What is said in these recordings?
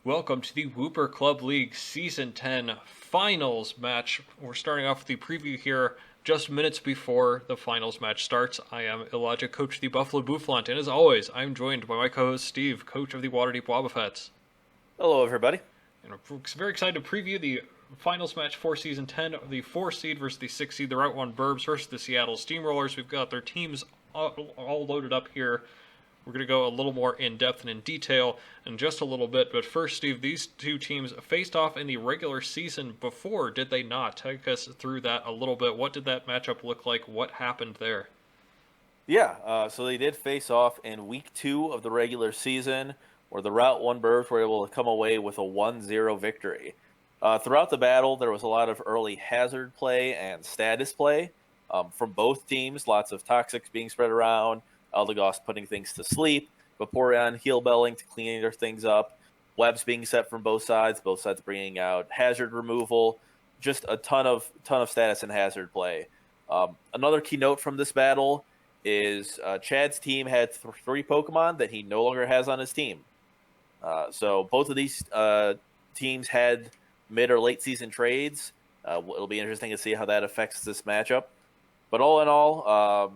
Welcome to the Wooper Club League Season 10 Finals match. We're starting off with the preview here just minutes before the Finals match starts. I am IllLogic, coach of the Buffalo Bouffalant, and as always, I'm joined by my co-host Steve, coach of the Waterdeep Wobbuffets. Hello, everybody. And we're very excited to preview the Finals match for Season 10, the 4 seed versus the 6 seed, the Route 1 Birbs versus the Seattle Steamrollers. We've got their teams all loaded up here. We're going to go a little more in-depth and in detail in just a little bit. But first, Steve, these two teams faced off in the regular season before, did they not? Take us through that a little bit. What did that matchup look like? What happened there? Yeah, so they did face off in Week 2 of the regular season, where the Route 1 Birbs were able to come away with a 1-0 victory. Throughout the battle, there was a lot of early hazard play and status play from both teams, lots of toxics being spread around, Eldegoss putting things to sleep, Vaporeon heel-belling to clean their things up, webs being set from both sides bringing out hazard removal, just a ton of status and hazard play. Another key note from this battle is Chad's team had 3 Pokemon that he no longer has on his team. So both of these teams had mid or late season trades. It'll be interesting to see how that affects this matchup. But all in all,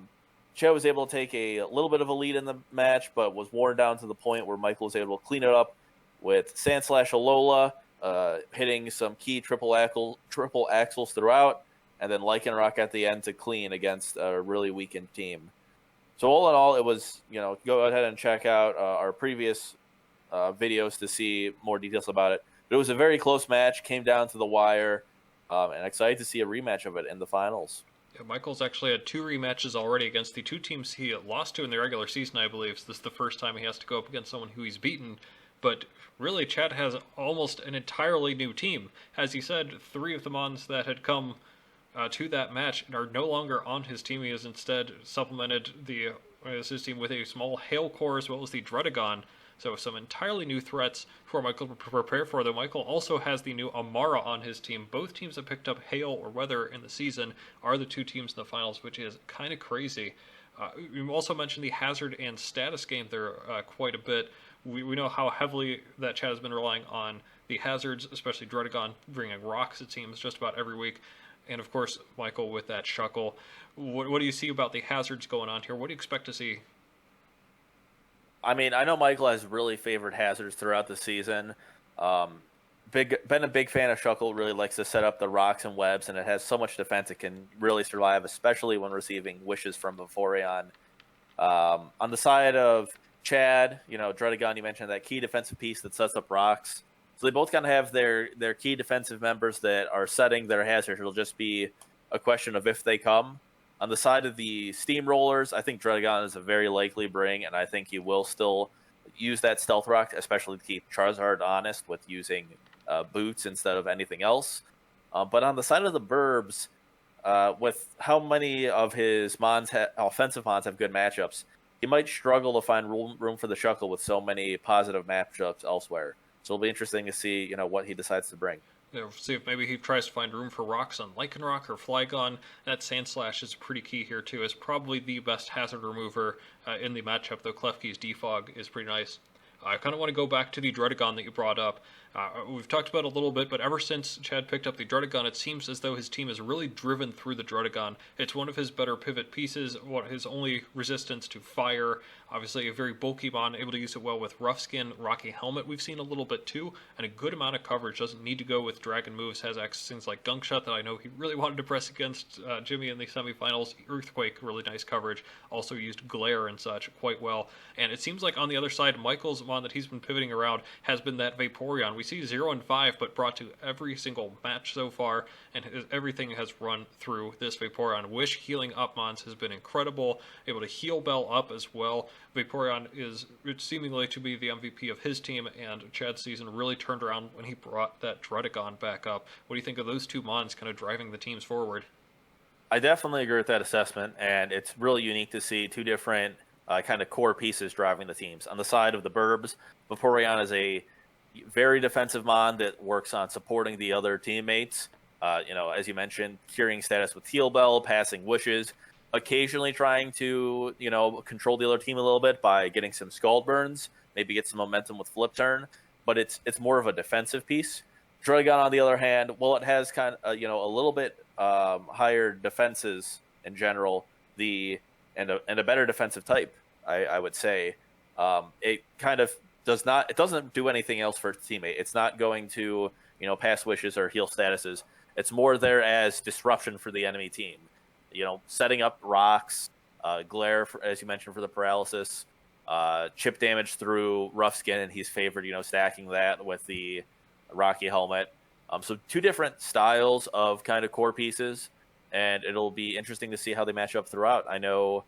Chad was able to take a little bit of a lead in the match, but was worn down to the point where Michael was able to clean it up with Sandslash Alola, hitting some key triple axles throughout, and then Lycanroc at the end to clean against a really weakened team. So all in all, it was, go ahead and check out our previous videos to see more details about it. But it was a very close match, came down to the wire, and excited to see a rematch of it in the finals. Yeah, Michael's actually had 2 rematches already against the 2 teams he lost to in the regular season, I believe. So this is the first time he has to go up against someone who he's beaten. But really, Chad has almost an entirely new team. As he said, 3 of the Mons that had come to that match are no longer on his team. He has instead supplemented his team with a small Hail Core as well as the Dredagon. So some entirely new threats for Michael to prepare for, though Michael also has the new Amara on his team. Both teams that picked up Hail or Weather in the season are the 2 teams in the finals, which is kind of crazy. You also mentioned the hazard and status game there quite a bit. We know how heavily that Chad has been relying on the hazards, especially Dredagon bringing rocks, it seems, just about every week. And of course, Michael with that Shuckle. What do you see about the hazards going on here? What do you expect to see? I mean, I know Michael has really favored hazards throughout the season. Been a big fan of Shuckle, really likes to set up the rocks and webs, and it has so much defense it can really survive, especially when receiving wishes from Vaporeon. On the side of Chad, Dredagon, you mentioned that key defensive piece that sets up rocks. So they both kind of have their key defensive members that are setting their hazards. It'll just be a question of if they come. On the side of the Steamrollers, I think Dredagon is a very likely bring, and I think he will still use that Stealth Rock, especially to keep Charizard honest with using boots instead of anything else. But on the side of the Birbs, with how many of his offensive Mons have good matchups, he might struggle to find room for the Shuckle with so many positive matchups elsewhere. So it'll be interesting to see, what he decides to bring. See if maybe he tries to find room for rocks on Lycanroc or Flygon. That Sandslash is pretty key here too. It's probably the best hazard remover in the matchup, though Klefki's Defog is pretty nice. I kind of want to go back to the Dredagon that you brought up. We've talked about it a little bit, but ever since Chad picked up the Dredagon, it seems as though his team is really driven through the Dredagon. It's one of his better pivot pieces, his only resistance to fire. Obviously, a very bulky Mon, able to use it well with Rough Skin, Rocky Helmet we've seen a little bit too, and a good amount of coverage. Doesn't need to go with Dragon moves, has things like Gunk Shot that I know he really wanted to press against Jimmy in the semifinals. Earthquake, really nice coverage. Also used Glare and such quite well. And it seems like on the other side, Michael's Mon that he's been pivoting around has been that Vaporeon. We see 0 and 5, but brought to every single match so far, and everything has run through this Vaporeon. Wish healing up Mons has been incredible, able to heal Bell up as well. Vaporeon is seemingly to be the MVP of his team, and Chad's season really turned around when he brought that Dredagon back up. What do you think of those 2 Mons kind of driving the teams forward? I definitely agree with that assessment, and it's really unique to see 2 different kind of core pieces driving the teams. On the side of the Birbs, Vaporeon is a very defensive Mon that works on supporting the other teammates. As you mentioned, curing status with Heal Bell, passing wishes, occasionally trying to, control the other team a little bit by getting some Scald Burns, maybe get some momentum with Flip Turn. but it's more of a defensive piece. Drogon, on the other hand, while it has kind of a little bit higher defenses in general, and a better defensive type, I would say, it kind of doesn't do anything else for its teammate. It's not going to pass wishes or heal statuses. It's more there as disruption for the enemy team. Setting up rocks, glare, as you mentioned, for the paralysis, chip damage through rough skin, and he's favored, stacking that with the Rocky helmet. So two different styles of kind of core pieces, and it'll be interesting to see how they match up throughout. I know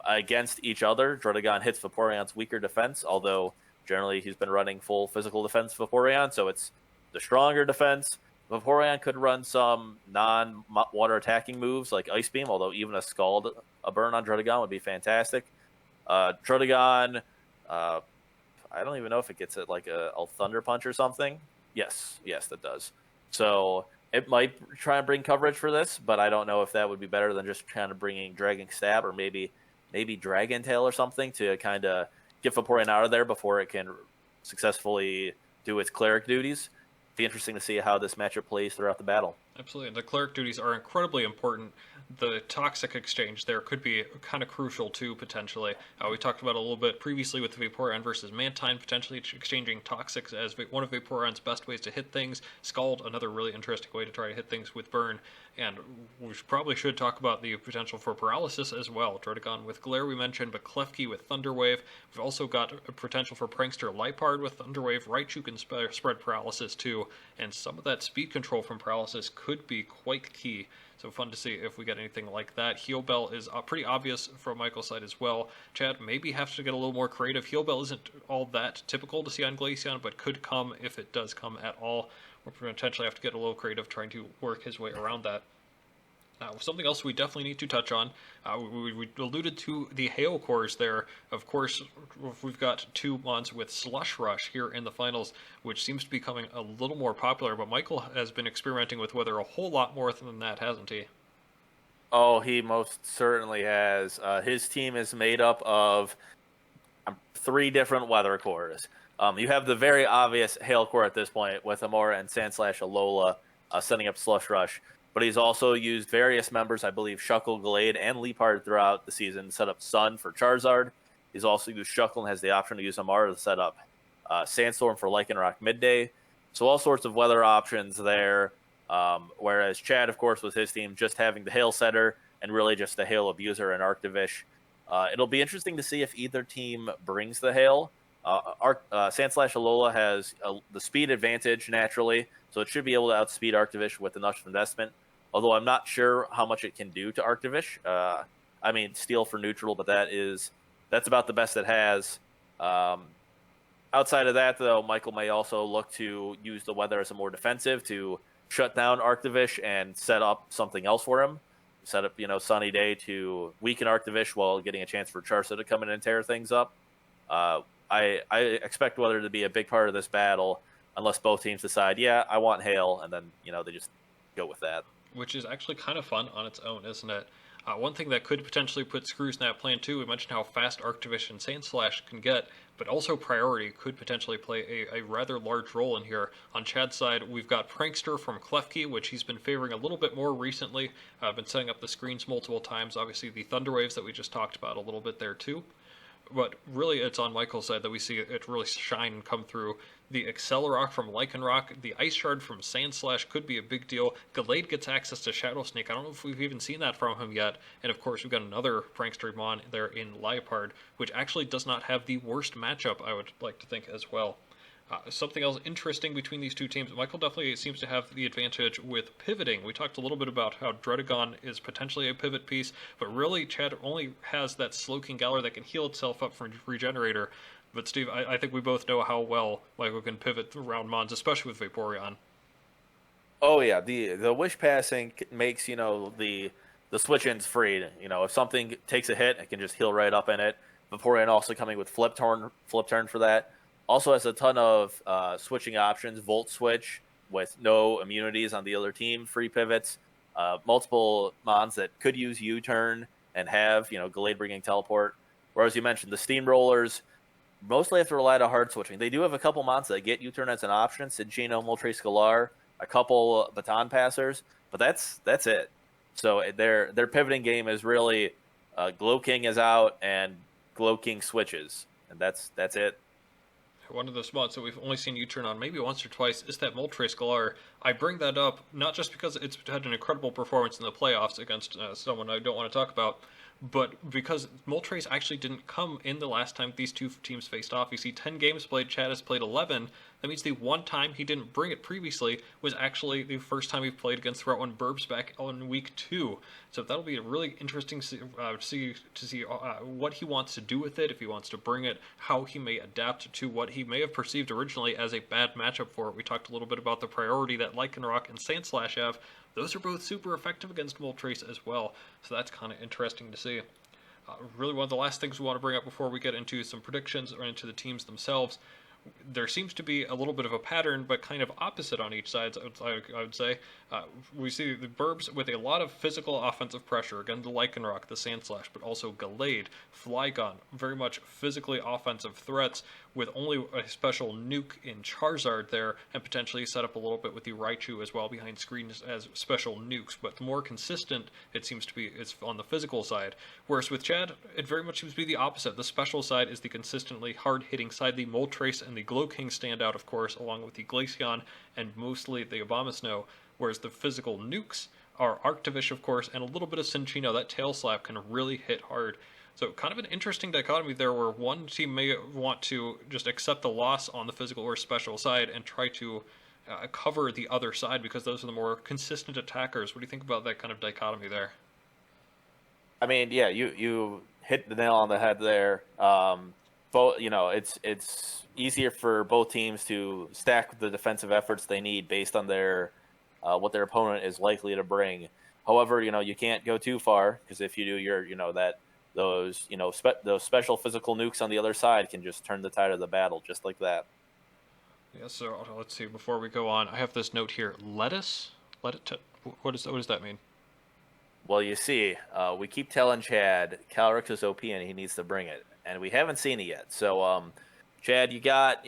against each other, Drogon hits Vaporeon's weaker defense, although generally he's been running full physical defense Vaporeon, so it's the stronger defense. Vaporeon could run some non-water attacking moves like Ice Beam, although even a burn on Drogon would be fantastic. Drogon, I don't even know if it gets it like a Thunder Punch or something. Yes, that does. So it might try and bring coverage for this, but I don't know if that would be better than just kind of bringing Dragon Stab or maybe Dragon Tail or something to kind of get Vaporeon out of there before it can successfully do its cleric duties. Be interesting to see how this matchup plays throughout the battle. Absolutely. The cleric duties are incredibly important. The toxic exchange there could be kind of crucial too, potentially. We talked about it a little bit previously with Vaporeon versus Mantine, potentially exchanging toxics as one of Vaporeon's best ways to hit things. Scald, another really interesting way to try to hit things with Burn. And we probably should talk about the potential for paralysis as well. Drogon with Glare we mentioned, but Klefki with Thunder Wave. We've also got a potential for Prankster Lipard with Thunder Wave. Raichu can spread paralysis too, and some of that speed control from paralysis could be quite key. So fun to see if we get anything like that. Heal Bell is pretty obvious from Michael's side as well. Chad, maybe have to get a little more creative. Heal Bell isn't all that typical to see on Glaceon, but could come if it does come at all. We'll potentially have to get a little creative trying to work his way around that. Something else we definitely need to touch on, we alluded to the Hail cores there. Of course, we've got two mons with Slush Rush here in the finals, which seems to be becoming a little more popular, but Michael has been experimenting with weather a whole lot more than that, hasn't he? Oh, he most certainly has. His team is made up of 3 different weather cores. You have the very obvious Hail core at this point with Amora and Sandslash Alola setting up Slush Rush. But he's also used various members, I believe Shuckle, Gallade, and Leapard throughout the season to set up Sun for Charizard. He's also used Shuckle and has the option to use Amara to set up Sandstorm for Lycanroc midday. So all sorts of weather options there. Whereas Chad, of course, with his team, just having the Hail setter and really just the Hail abuser and Arctivish. It'll be interesting to see if either team brings the Hail. Sandslash Alola has the speed advantage naturally, so it should be able to outspeed Arctivish with enough investment. Although I'm not sure how much it can do to Arctivish. I mean, Steel for neutral, but that's about the best it has. Outside of that, though, Michael may also look to use the weather as a more defensive to shut down Arctivish and set up something else for him. Set up, Sunny Day to weaken Arctivish while getting a chance for Charsa to come in and tear things up. I expect weather to be a big part of this battle, unless both teams decide, I want Hail, and then, they just go with that. Which is actually kind of fun on its own, isn't it? One thing that could potentially put screws in that plan too, we mentioned how fast Arctivish and Sandslash can get, but also priority could potentially play a rather large role in here. On Chad's side, we've got Prankster from Klefki, which he's been favoring a little bit more recently. Been setting up the screens multiple times. Obviously the Thunder Waves that we just talked about a little bit there too. But really, it's on Michael's side that we see it really shine and come through. The Accelerock from Lycanroc, the Ice Shard from Sandslash could be a big deal. Gallade gets access to Shadow Sneak. I don't know if we've even seen that from him yet. And of course, we've got another Prankster Mon there in Liepard, which actually does not have the worst matchup, I would like to think, as well. Something else interesting between these two teams, Michael definitely seems to have the advantage with pivoting. We talked a little bit about how Drogon is potentially a pivot piece, but really Chad only has that Slowking Galar that can heal itself up from Regenerator. But Steve, I think we both know how well Michael can pivot around Mons, especially with Vaporeon. Oh yeah, the Wish Passing makes, the switch-ins free. If something takes a hit, it can just heal right up in it. Vaporeon also coming with Flip Turn for that. Also has a ton of switching options, Volt Switch with no immunities on the other team, free pivots, multiple Mons that could use U-Turn and have, Gallade bringing Teleport. Whereas you mentioned the Steamrollers, mostly have to rely on hard switching. They do have a couple mons that get U-turn as an option, Cinchino, Moltres Scalar, a couple baton passers, but that's it. So their pivoting game is really Glow King is out and Glow King switches, and that's it. One of the spots that we've only seen U-turn on maybe once or twice is that Moltres Galar. I bring that up not just because it's had an incredible performance in the playoffs against someone I don't want to talk about, but because Moltres actually didn't come in the last time these two teams faced off. You see 10 games played, Chad has played 11. That means the one time he didn't bring it previously was actually the first time he played against Route 1 Birbs back on week 2. So that'll be really interesting to see what he wants to do with it, if he wants to bring it, how he may adapt to what he may have perceived originally as a bad matchup for it. We talked a little bit about the priority that Lycanroc and Sandslash have. Those are both super effective against Moltres as well, so that's kind of interesting to see. Really, one of the last things we want to bring up before we get into some predictions or into the teams themselves, there seems to be a little bit of a pattern, but kind of opposite on each side, I would say. We see the Birbs with a lot of physical offensive pressure. Again, the Lycanroc, the Sandslash, but also Gallade, Flygon, very much physically offensive threats with only a special nuke in Charizard there, and potentially set up a little bit with the Raichu as well behind screens as special nukes. But more consistent, it seems to be, is on the physical side. Whereas with Chad, it very much seems to be the opposite. The special side is the consistently hard-hitting side. The Moltres and the Glow King stand out, of course, along with the Glaceon and mostly the Abomasnow, whereas the physical nukes are Arctivish, of course, and a little bit of Cinchino. That tail slap can really hit hard. So kind of an interesting dichotomy there where one team may want to just accept the loss on the physical or special side and try to cover the other side because those are the more consistent attackers. What do you think about that kind of dichotomy there? I mean, yeah, you hit the nail on the head there. Both, it's easier for both teams to stack the defensive efforts they need based on their what their opponent is likely to bring. However, you can't go too far because if you do, those special physical nukes on the other side can just turn the tide of the battle just like that. Yeah. So let's see. Before we go on, I have this note here. Lettuce. What does that mean? Well, you see, we keep telling Chad Calyrex is OP and he needs to bring it, and we haven't seen it yet. So, Chad, you got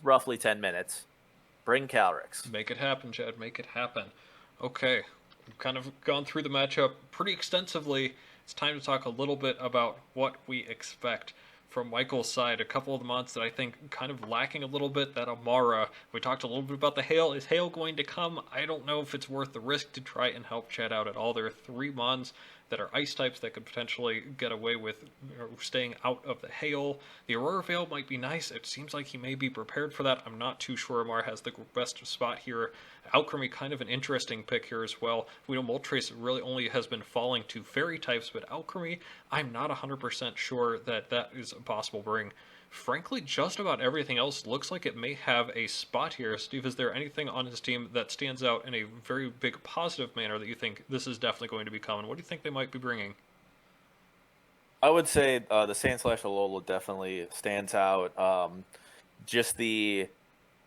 roughly 10 minutes. Bring Calyrex. Make it happen, Chad. Make it happen. Okay, we've kind of gone through the matchup pretty extensively. It's time to talk a little bit about what we expect from Michael's side. A couple of the mons that I think kind of lacking a little bit, that Amara. We talked a little bit about the Hail. Is Hail going to come? I don't know if it's worth the risk to try and help Chad out at all. There are 3 mons that are ice types that could potentially get away with staying out of the Hail. The Aurora Veil might be nice. It seems like he may be prepared for that. I'm not too sure Amar has the best spot here. Alchemy, kind of an interesting pick here as well. We know Moltres really only has been falling to fairy types, but Alchemy, I'm not 100% sure that is a possible bring. Frankly, just about everything else looks like it may have a spot here. Steve, is there anything on his team that stands out in a very big positive manner that you think this is definitely going to be coming? What do you think they might be bringing? I would say the Sandslash Alola definitely stands out. Just the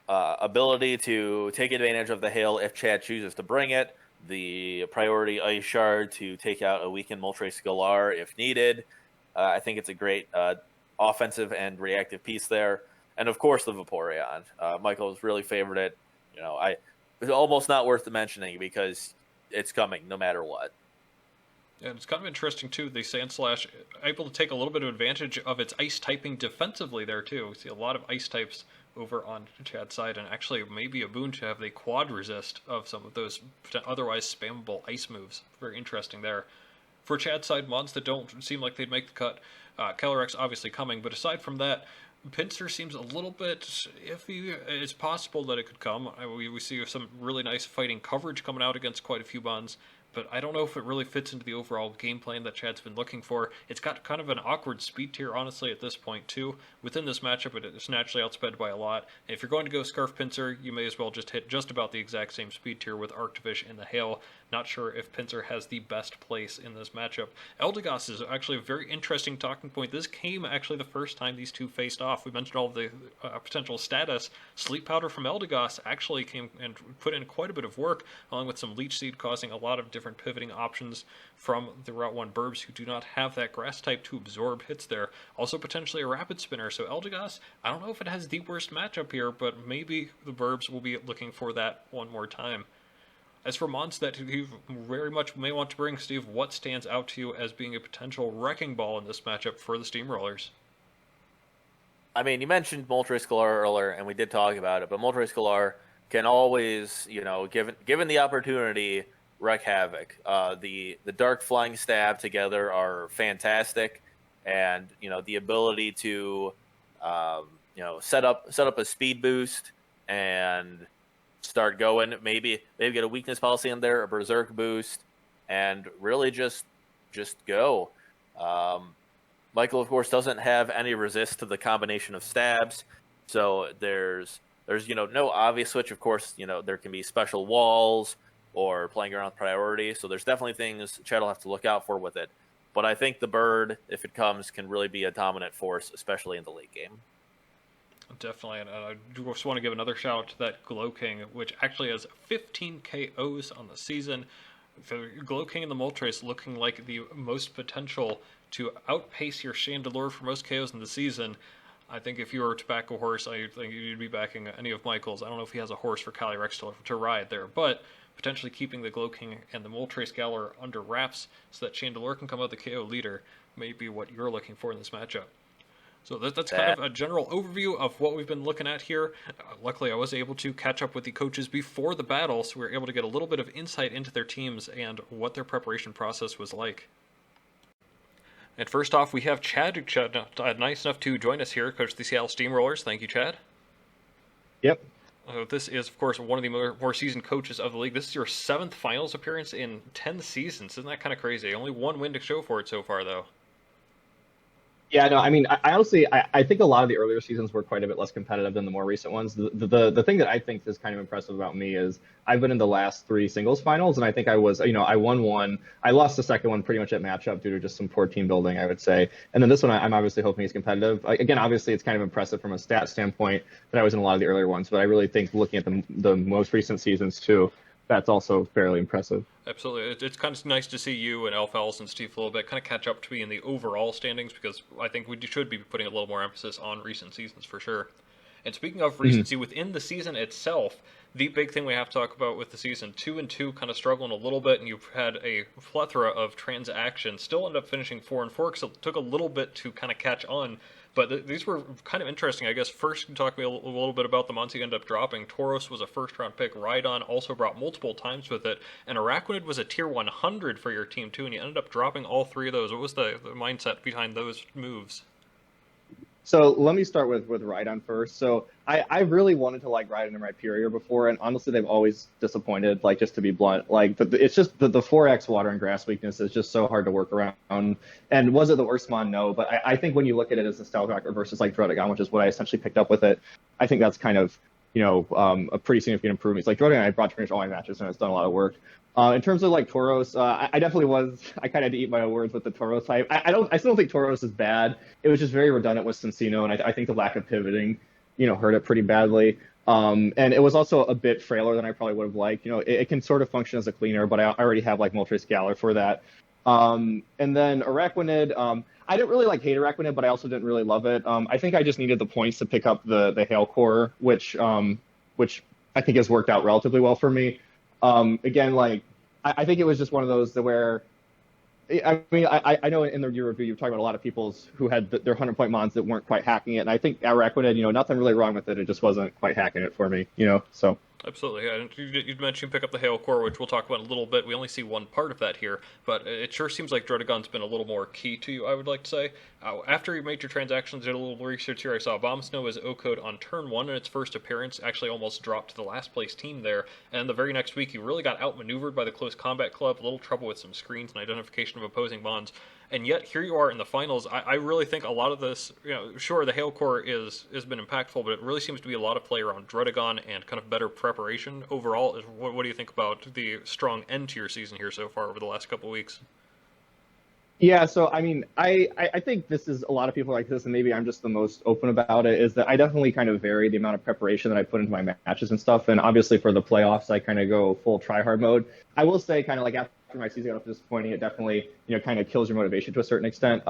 ability to take advantage of the Hail if Chad chooses to bring it. The priority Ice Shard to take out a weakened Moltres Galar if needed. I think it's a great offensive and reactive piece there. And of course the Vaporeon. Michael's really favored it. It's almost not worth mentioning because it's coming no matter what. Yeah, it's kind of interesting too. The Sandslash able to take a little bit of advantage of its ice typing defensively there too. We see a lot of ice types over on Chad's side, and actually maybe a boon to have the quad resist of some of those otherwise spammable ice moves. Very interesting there. For Chad's side, mons that don't seem like they'd make the cut. Calyrex obviously coming, but aside from that, Pinsir seems a little bit iffy. It's possible that it could come. We see some really nice fighting coverage coming out against quite a few mons, but I don't know if it really fits into the overall game plan that Chad's been looking for. It's got kind of an awkward speed tier, honestly, at this point, too. Within this matchup, it's naturally outsped by a lot. And if you're going to go Scarf Pinsir, you may as well just hit just about the exact same speed tier with Arctivish and the Hail. not sure if Pinsir has the best place in this matchup. Eldegoss is actually a very interesting talking point. This came actually the first time these two faced off. We mentioned all of the potential status. Sleep Powder from Eldegoss actually came and put in quite a bit of work, along with some Leech Seed, causing a lot of different pivoting options from the Route 1 Birbs, who do not have that grass type to absorb hits there. Also potentially a Rapid Spinner, so Eldegoss, I don't know if it has the worst matchup here, but maybe the Birbs will be looking for that one more time. As for mons that you very much may want to bring, Steve, what stands out to you as being a potential wrecking ball in this matchup for the Steamrollers? I mean, you mentioned Moltres Galar earlier, and we did talk about it, but Moltres Galar can always, given the opportunity, wreak havoc. The Dark Flying Stab together are fantastic, and the ability to set up a speed boost and start going, maybe get a weakness policy in there, a berserk boost, and really just go. Michael, of course, doesn't have any resist to the combination of stabs, so there's no obvious switch. Of course, there can be special walls or playing around with priority, so there's definitely things Chad will have to look out for with it. But I think the bird, if it comes, can really be a dominant force, especially in the late game. Definitely, and I just want to give another shout out to that Glow King, which actually has 15 KOs on the season. The Glow King and the Moltres looking like the most potential to outpace your Chandelure for most KOs in the season. I think if you were to back a horse, I think you'd be backing any of Michael's. I don't know if he has a horse for Calyrex to ride there, but potentially keeping the Glow King and the Moltres Galar under wraps so that Chandelure can come out the KO leader may be what you're looking for in this matchup. So that's kind of a general overview of what we've been looking at here. Luckily, I was able to catch up with the coaches before the battle, so we were able to get a little bit of insight into their teams and what their preparation process was like. And first off, we have Chad, nice enough to join us here, coach the Seattle Steamrollers. Thank you, Chad. Yep. This is, of course, one of the more seasoned coaches of the league. This is your 7th finals appearance in 10 seasons. Isn't that kind of crazy? Only one win to show for it so far, though. Yeah, no, I mean, I honestly, I think a lot of the earlier seasons were quite a bit less competitive than the more recent ones. The thing that I think is kind of impressive about me is I've been in the last 3 singles finals, and I think I was, I won one. I lost the second one pretty much at matchup due to just some poor team building, I would say. And then this one, I'm obviously hoping is competitive. Again, obviously, it's kind of impressive from a stat standpoint that I was in a lot of the earlier ones, but I really think looking at the most recent seasons too, that's also fairly impressive. Absolutely. It's kind of nice to see you and Elfels and Steve a little bit kind of catch up to me in the overall standings, because I think we should be putting a little more emphasis on recent seasons for sure. And speaking of recency, within the season itself, the big thing we have to talk about with the season, 2-2 kind of struggling a little bit, and you've had a plethora of transactions, still end up finishing 4-4, because it took a little bit to kind of catch on. But these were kind of interesting, I guess. First, talk to me a little bit about the months you ended up dropping. Tauros was a first-round pick. Rhydon also brought multiple times with it. And Araquanid was a tier 100 for your team, too, and you ended up dropping all 3 of those. What was the mindset behind those moves? So let me start with Rhydon first. So I really wanted to like Rhydon in Rhyperior before, and honestly, they've always disappointed, like, just to be blunt. Like, it's just the 4x water and grass weakness is just so hard to work around. And was it the worst mon? No, but I think when you look at it as a SteveChuck versus, like, Drodagon, which is what I essentially picked up with it, I think that's kind of, a pretty significant improvement. It's like Drodagon, I brought to finish all my matches, and it's done a lot of work. In terms of like Tauros, I definitely I kind of had to eat my own words with the Tauros type. I still don't think Tauros is bad. It was just very redundant with Cincino, and I think the lack of pivoting, hurt it pretty badly. And it was also a bit frailer than I probably would have liked. It can sort of function as a cleaner, but I already have like Moltres Galar for that. And then Araquanid, I didn't really hate Araquanid, but I also didn't really love it. I think I just needed the points to pick up the Hail Core, which I think has worked out relatively well for me. Again, I think it was just one of those where, I mean, I know in the review you've talked about a lot of people's who had their 100-point mons that weren't quite hacking it, and I think Araquanid, nothing really wrong with it. It just wasn't quite hacking it for me, so. Absolutely. Yeah. You mentioned pick up the Hail Core, which we'll talk about in a little bit. We only see one part of that here, but it sure seems like Drodagon's been a little more key to you, I would like to say. After you made your transactions, did a little research here, I saw Bombsnow as O-Code on turn 1 in its first appearance, actually almost dropped to the last place team there, and the very next week you really got outmaneuvered by the Close Combat Club, a little trouble with some screens and identification of opposing mons, and yet here you are in the finals. I really think a lot of this, sure, the Hail Core has been impactful, but it really seems to be a lot of play around Dredagon and kind of better preparation overall. What do you think about the strong end to your season here so far over the last couple of weeks? Yeah, so I mean, I think this is a lot of people like this, and maybe I'm just the most open about it, is that I definitely kind of vary the amount of preparation that I put into my matches and stuff. And obviously for the playoffs, I kind of go full try-hard mode. I will say kind of like after my season got off disappointing, it definitely, kind of kills your motivation to a certain extent.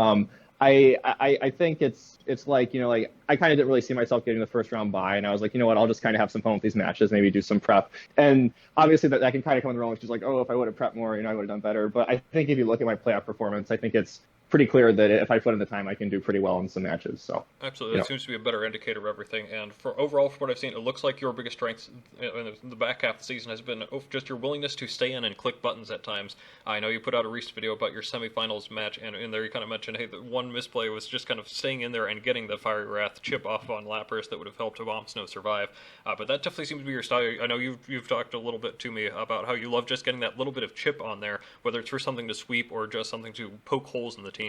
I think it's like, like I kind of didn't really see myself getting the first round bye, and I was like, you know what, I'll just kind of have some fun with these matches, maybe do some prep. And obviously that can kind of come in the wrong, which is like, oh, if I would have prepped more, I would have done better. But I think if you look at my playoff performance, I think it's pretty clear that if I put in the time, I can do pretty well in some matches. So absolutely, it seems to be a better indicator of everything. And for overall, from what I've seen, it looks like your biggest strength in the back half of the season has been just your willingness to stay in and click buttons at times. I know you put out a recent video about your semifinals match, and in there you kind of mentioned, hey, the one misplay was just kind of staying in there and getting the Fiery Wrath chip off on Lapras that would have helped Bomb Snow survive. But that definitely seems to be your style. I know you've talked a little bit to me about how you love just getting that little bit of chip on there, whether it's for something to sweep or just something to poke holes in the team.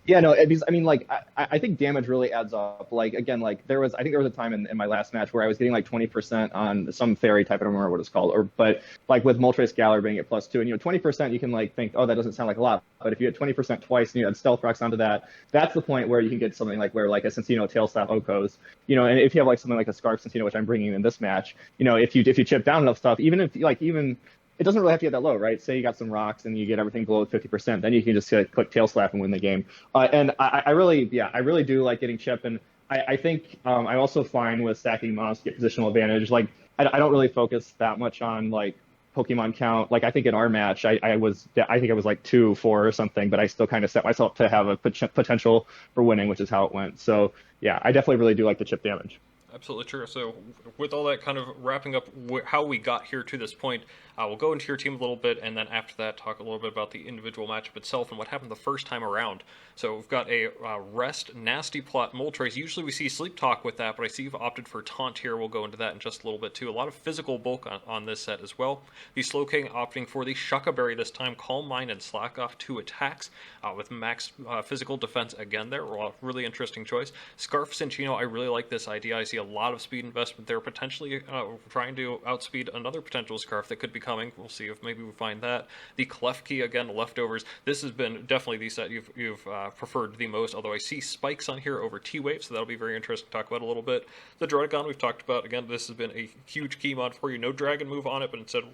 Yeah, no, because I mean, like, I think damage really adds up. Like, again, like, I think there was a time in my last match where I was getting like 20% on some fairy type, I don't remember what it's called, but like with Moltres Galar being at +2, and 20% you can like think, oh, that doesn't sound like a lot, but if you had 20% twice and you had Stealth Rocks onto that, that's the point where you can get something like where like a Cinccino Tail Staff Okos, and if you have like something like a Scarf Cinccino, which I'm bringing in this match, if you chip down enough stuff, even it doesn't really have to get that low, right? Say you got some rocks and you get everything below 50%, then you can just click Tail Slap and win the game. And I really do like getting chip. And I think I also find with stacking mons to get positional advantage. Like I don't really focus that much on like Pokemon count. Like I think in our match, I think I was like 2-4 or something, but I still kind of set myself to have a potential for winning, which is how it went. So yeah, I definitely really do like the chip damage. Absolutely true. So with all that kind of wrapping up how we got here to this point, we'll go into your team a little bit, and then after that talk a little bit about the individual matchup itself and what happened the first time around. So we've got a Rest, Nasty Plot, Moltres. Usually we see Sleep Talk with that, but I see you've opted for Taunt here. We'll go into that in just a little bit too. A lot of physical bulk on this set as well. The Slowking opting for the Shuckaberry this time, Calm Mind and Slack Off 2 attacks with max physical defense again there. Really interesting choice. Scarf Cinccino, I really like this idea. I see a lot of speed investment there, potentially trying to outspeed another potential Scarf that could be coming. We'll see if maybe we find that. The Klefki, again, Leftovers. This has been definitely the set you've preferred the most, although I see Spikes on here over T-Wave, so that'll be very interesting to talk about a little bit. The Dredagon we've talked about. Again, this has been a huge key mod for you. No Dragon move on it, but instead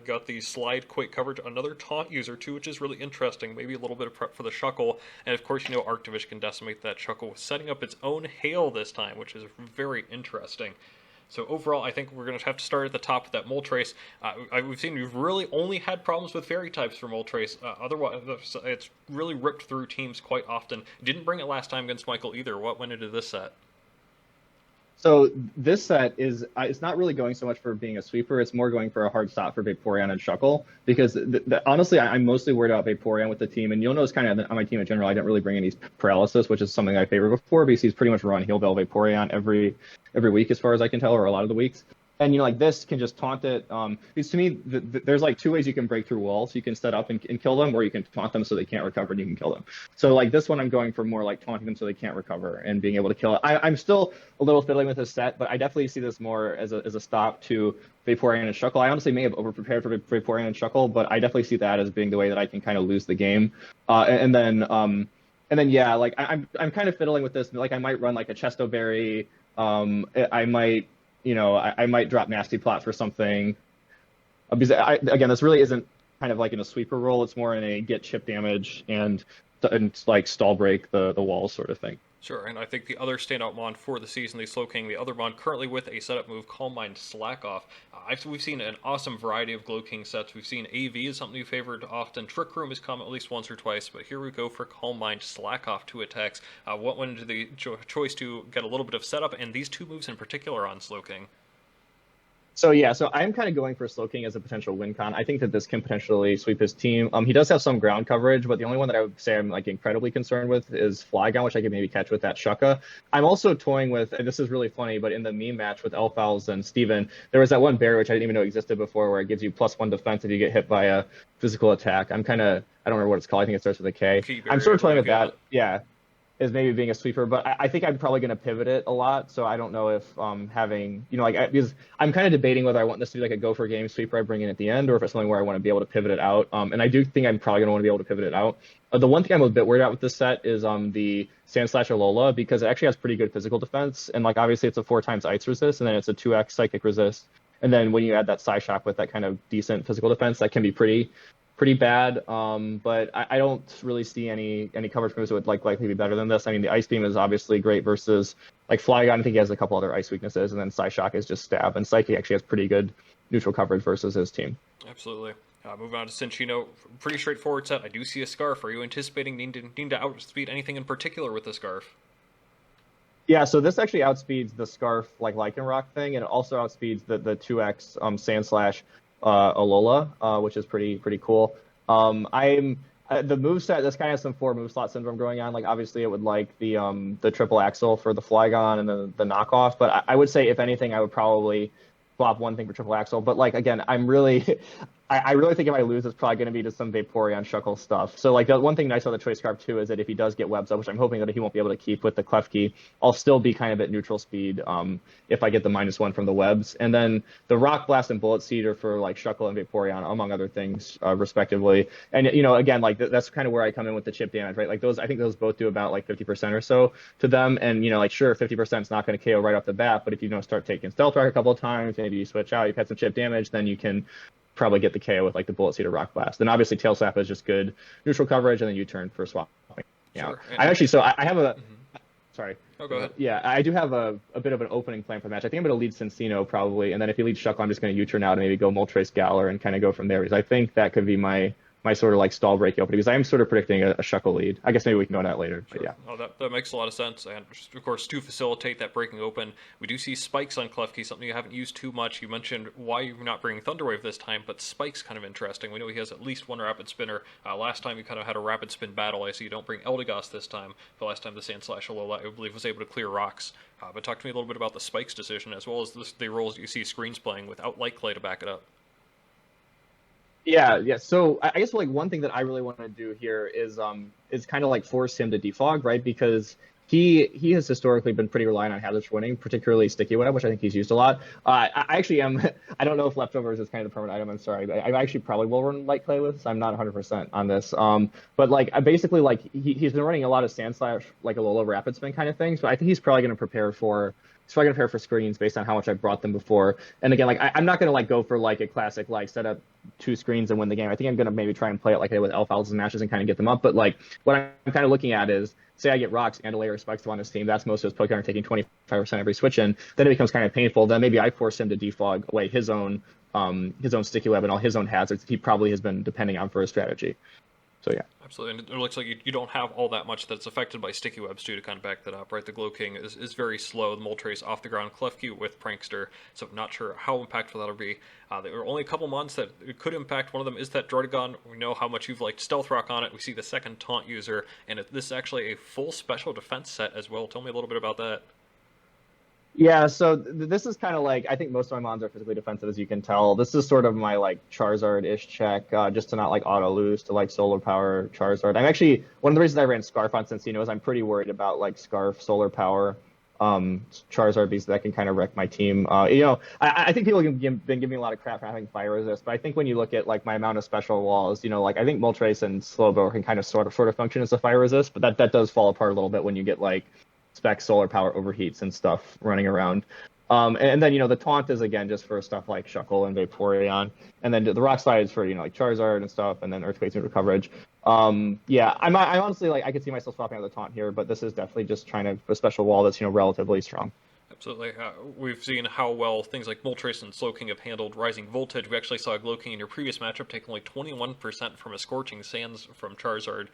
got the Slide Quake coverage. Another Taunt user, too, which is really interesting. Maybe a little bit of prep for the Shuckle. And, of course, Arctivish can decimate that Shuckle, setting up its own Hail this time, which is very interesting. So overall, I think we're going to have to start at the top with that Moltres. We've seen you've really only had problems with fairy types for Moltres. Otherwise, it's really ripped through teams quite often. Didn't bring it last time against Michael either. What went into this set? So this set is it's not really going so much for being a sweeper. It's more going for a hard stop for Vaporeon and Shuckle, because honestly, I'm mostly worried about Vaporeon with the team. And you'll notice kind of on my team in general, I didn't really bring any paralysis, which is something I favor before, because he's pretty much run Heal Bell Vaporeon every week as far as I can tell, or a lot of the weeks. And like this can just taunt it. Because to me, there's like two ways you can break through walls. You can set up and kill them, or you can taunt them so they can't recover and you can kill them. So like this one, I'm going for more like taunting them so they can't recover and being able to kill it. I'm still a little fiddling with this set, but I definitely see this more as a stop to Vaporeon and Shuckle. I honestly may have overprepared for Vaporeon and Shuckle, but I definitely see that as being the way that I can kind of lose the game. And then yeah, like I'm kind of fiddling with this. Like I might run like a Chesto Berry. I might. I might drop Nasty Plot for something. Because again, this really isn't kind of like in a sweeper role. It's more in a get chip damage and like stall break the walls sort of thing. Sure, and I think the other standout mon for the season, the Slowking, the other mon currently with a setup move, Calm Mind Slack Off. We've seen an awesome variety of Glow King sets. We've seen AV is something you favored often. Trick Room has come at least once or twice, but here we go for Calm Mind Slack Off 2 attacks. What went into the choice to get a little bit of setup, and these two moves in particular on Slowking? So yeah, so I'm kind of going for Slow King as a potential win con. I think that this can potentially sweep his team. He does have some ground coverage, but the only one that I would say I'm like incredibly concerned with is Flygon, which I could maybe catch with that Shucka. I'm also toying with, and this is really funny, but in the meme match with Elfowls and Steven, there was that one berry which I didn't even know existed before, where it gives you +1 defense if you get hit by a physical attack. I don't remember what it's called. I think it starts with a K. I'm sort of toying with that. Yeah. Is maybe being a sweeper, but I think I'm probably going to pivot it a lot. So I don't know if having, because I'm kind of debating whether I want this to be like a go for game sweeper I bring in at the end, or if it's something where I want to be able to pivot it out. And I do think I'm probably going to want to be able to pivot it out. The one thing I'm a bit worried about with this set is the Sandslash Alola, because it actually has pretty good physical defense, and like obviously it's a 4x ice resist, and then it's a 2x psychic resist, and then when you add that Psyshock with that kind of decent physical defense, that can be pretty bad, but I don't really see any coverage moves that would likely be better than this. I mean, the Ice Beam is obviously great versus like Flygon. I think he has a couple other ice weaknesses, and then Psyshock is just stab, and Psyche actually has pretty good neutral coverage versus his team. Absolutely. Moving on to Cinccino, pretty straightforward set. I do see a Scarf. Are you anticipating needing to outspeed anything in particular with the Scarf? Yeah, so this actually outspeeds the Scarf like Lycanroc thing, and it also outspeeds the 2x Sandslash Alola, which is pretty cool. The moveset, this kind of has some 4 move slot syndrome going on. Like obviously it would like the triple axle for the Flygon and the knockoff, but I would say if anything I would probably flop one thing for triple axle. But like again, I really think if I lose, it's probably going to be just some Vaporeon Shuckle stuff. So like the one thing nice about the Choice Scarf too is that if he does get webs up, which I'm hoping that he won't be able to keep with the Klefki, I'll still be kind of at neutral speed if I get the -1 from the webs. And then the Rock Blast and Bullet Seed are for like Shuckle and Vaporeon, among other things, respectively. And again, like that's kind of where I come in with the chip damage, right? Like I think those both do about like 50% or so to them. And like sure, 50% is not going to KO right off the bat, but if you start taking Stealth Rock a couple of times, maybe you switch out, you've had some chip damage, then you can probably get the KO with like the Bullet Seed or Rock Blast. Then obviously Tail Slap is just good neutral coverage, and then you turn for swapping. Yeah, sure. I have a. Sorry. Oh, go ahead. Yeah, I do have a bit of an opening plan for the match. I think I'm going to lead Cinccino probably, and then if he leads Shuckle, I'm just going to U-turn out and maybe go Moltres Galar and kind of go from there, because I think that could be my sort of like stall break opening, because I am sort of predicting a Shuckle lead. I guess maybe we can go on that later, sure. But yeah. Oh, that makes a lot of sense. And of course, to facilitate that breaking open, we do see Spikes on Klefki, something you haven't used too much. You mentioned why you're not bringing Thunderwave this time, but Spike's kind of interesting. We know he has at least one Rapid Spinner. Last time you kind of had a Rapid Spin battle. I see you don't bring Eldegoss this time, but last time the Sandslash Alola, I believe, was able to clear rocks. But talk to me a little bit about the Spikes decision, as well as the roles you see Screens playing without Light Clay to back it up. Yeah. So I guess like one thing that I really want to do here is kind of like force him to defog, right? Because he has historically been pretty reliant on hazards for winning, particularly Sticky Web, which I think he's used a lot. I actually am. I don't know if Leftovers is kind of the permanent item. I'm sorry, but I actually probably will run Light Clay with this. I'm not 100% on this. But like I basically like he's been running a lot of Sandslash, like Alola Rapid Spin kind of things. But I think he's probably going to prepare for. He's probably gonna prepare for screens based on how much I brought them before. And again, like I'm not gonna like go for like a classic like set up 2 screens and win the game. I think I'm gonna maybe try and play it like I did with Elfowls and Mashes and kind of get them up. But like what I'm kind of looking at is, say I get Rocks and a layer of Spikes on his team. That's most of his Pokemon are taking 25% every switch in. Then it becomes kind of painful. Then maybe I force him to defog away his own Sticky Web and all his own hazards that he probably has been depending on for his strategy. So yeah. Absolutely, and it looks like you don't have all that much that's affected by Sticky Webs too to kind of back that up, right? The Glow King is very slow, the Moltres off the ground, Klefki with Prankster, so not sure how impactful that'll be. There are only a couple months that it could impact. One of them is that Droidegon. We know how much you've liked Stealth Rock on it. We see the second Taunt user, and this is actually a full special defense set as well. Tell me a little bit about that. Yeah, so this is kind of like, I think most of my mons are physically defensive, as you can tell. This is sort of my like Charizard-ish check, just to not like auto lose to like Solar Power Charizard. I'm actually, one of the reasons I ran Scarf on Cinccino is I'm pretty worried about like Scarf, Solar Power, Charizard, because that can kind of wreck my team. I think people have been giving me a lot of crap for having Fire Resist, but I think when you look at like my amount of special walls, like I think Moltres and Slowbro can kind of sort of function as a Fire Resist, but that does fall apart a little bit when you get like Spec Solar Power overheats and stuff running around. And then, the Taunt is, again, just for stuff like Shuckle and Vaporeon. And then the Rock Slide is for, like Charizard and stuff, and then Earthquake's neutral coverage. Yeah, I'm honestly, like, I could see myself swapping out the Taunt here, but this is definitely just trying to a special wall that's, relatively strong. Absolutely. We've seen how well things like Moltres and Slowking have handled Rising Voltage. We actually saw Glowking in your previous matchup take only 21% from a Scorching Sands from Charizard.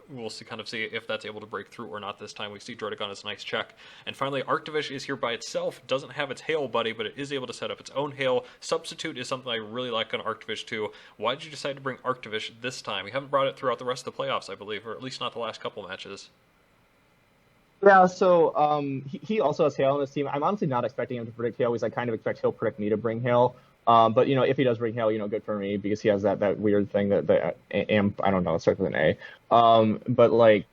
We'll kind of see if that's able to break through or not this time. We see Drotagon as a nice check. And finally, Arctivish is here by itself. Doesn't have its Hail Buddy, but it is able to set up its own Hail. Substitute is something I really like on Arctivish too. Why did you decide to bring Arctivish this time? You haven't brought it throughout the rest of the playoffs, I believe, or at least not the last couple matches. Yeah, so he also has Hail on this team. I'm honestly not expecting him to predict Hail because I kind of expect he'll predict me to bring Hail. But, if he does bring Hail, good for me because he has that weird thing that I don't know, it starts with an A. But,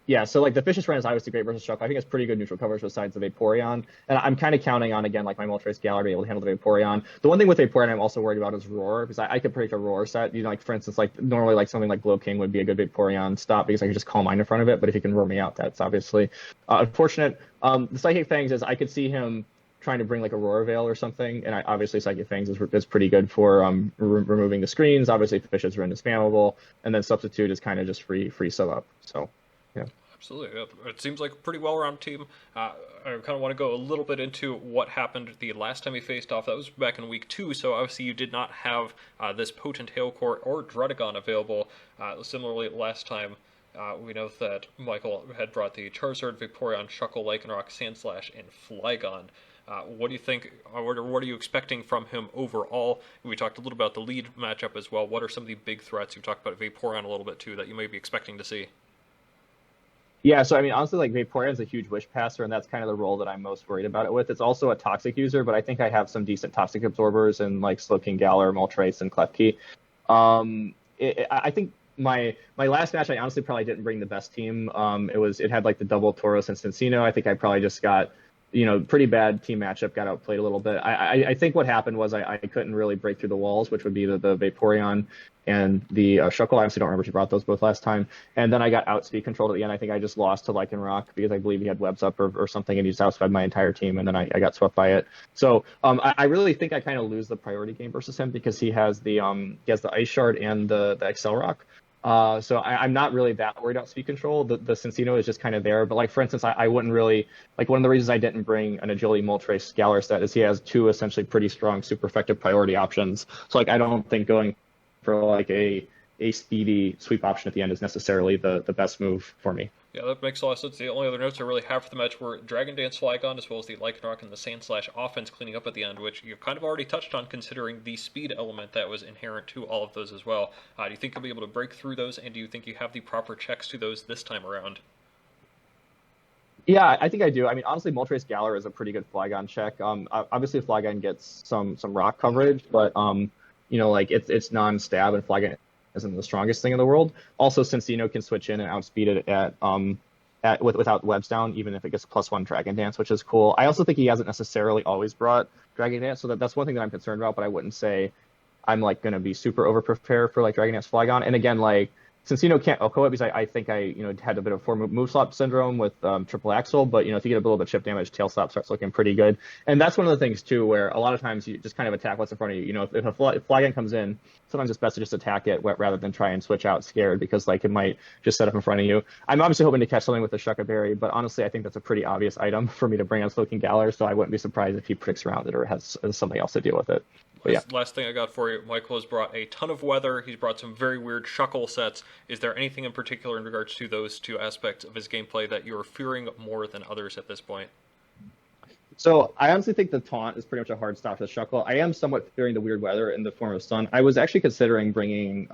yeah, so, the Vicious Ren is obviously great versus Shuck. I think it's pretty good neutral coverage besides the Vaporeon. And I'm kind of counting on, again, my Moltres Galar to be able to handle the Vaporeon. The one thing with Vaporeon I'm also worried about is Roar, because I could predict a Roar set. For instance, normally, something like Glow King would be a good Vaporeon stop because I could just Calm Mind in front of it. But if he can roar me out, that's obviously unfortunate. The Psychic Fangs is I could see him trying to bring a Roar Veil or something, and obviously Psychic Fangs is pretty good for removing the screens. Obviously, Vicious Ren is spammable, and then Substitute is kind of just free sub up. So, yeah. Absolutely. It seems like a pretty well-rounded team. I kind of want to go a little bit into what happened the last time we faced off. That was back in week 2, so obviously you did not have this potent Hail Core or Drotagon available. Similarly, last time we know that Michael had brought the Charizard, Vaporeon, Shuckle, Lycanroc, Sandslash, and Flygon. What do you think, or what are you expecting from him overall? We talked a little about the lead matchup as well. What are some of the big threats? You talked about Vaporeon a little bit too that you may be expecting to see. Yeah, so honestly, Vaporeon's a huge wish passer, and that's kind of the role that I'm most worried about it with. It's also a toxic user, but I think I have some decent toxic absorbers in Slowking, Galar, Moltres, and Klefki. I think my last match, I honestly probably didn't bring the best team. It had the double Tauros and Cincino. I think I probably just got pretty bad team matchup, got outplayed a little bit. I think what happened was I couldn't really break through the walls, which would be the Vaporeon and the Shuckle. I honestly don't remember if you brought those both last time. And then I got outspeed controlled at the end. I think I just lost to Lycanroc because I believe he had webs up or something, and he just outsped my entire team, and then I got swept by it. So I really think I kind of lose the priority game versus him because he has the Ice Shard and the Excel Rock. So I'm not really that worried about speed control. The Cincino is just kind of there. But for instance, I wouldn't really, one of the reasons I didn't bring an Agility Moltres Galar set is he has 2 essentially pretty strong, super effective priority options. So I don't think going for a speedy sweep option at the end is necessarily the best move for me. Yeah, that makes a lot of sense. The only other notes I really have for the match were Dragon Dance Flygon, as well as the Lycanroc and the Sandslash offense cleaning up at the end, which you've kind of already touched on considering the speed element that was inherent to all of those as well. Do you think you'll be able to break through those, and do you think you have the proper checks to those this time around? Yeah, I think I do. Honestly, Moltres Galar is a pretty good Flygon check. Obviously, Flygon gets some rock coverage, but it's non-stab, and Flygon isn't the strongest thing in the world. Also, Cincino can switch in and outspeed it without webs down, even if it gets +1 Dragon Dance, which is cool. I also think he hasn't necessarily always brought Dragon Dance, so that's one thing that I'm concerned about, but I wouldn't say I'm going to be super over-prepared for Dragon Dance Flygon. And again, Cincino can't Oko it because I think I had a bit of 4-move slot syndrome with triple axle, but if you get a little bit of chip damage, tail slap starts looking pretty good. And that's one of the things too, where a lot of times you just kind of attack what's in front of you. If a Flygon comes in, sometimes it's best to just attack it rather than try and switch out scared because it might just set up in front of you. I'm obviously hoping to catch something with the Shucka Berry, but honestly I think that's a pretty obvious item for me to bring on Slowking Galar, so I wouldn't be surprised if he predicts around it or has something else to deal with it. Yeah. Last thing I got for you, Michael has brought a ton of weather. He's brought some very weird Shuckle sets. Is there anything in particular in regards to those 2 aspects of his gameplay that you're fearing more than others at this point? So I honestly think the taunt is pretty much a hard stop to the Shuckle. I am somewhat fearing the weird weather in the form of sun. I was actually considering bringing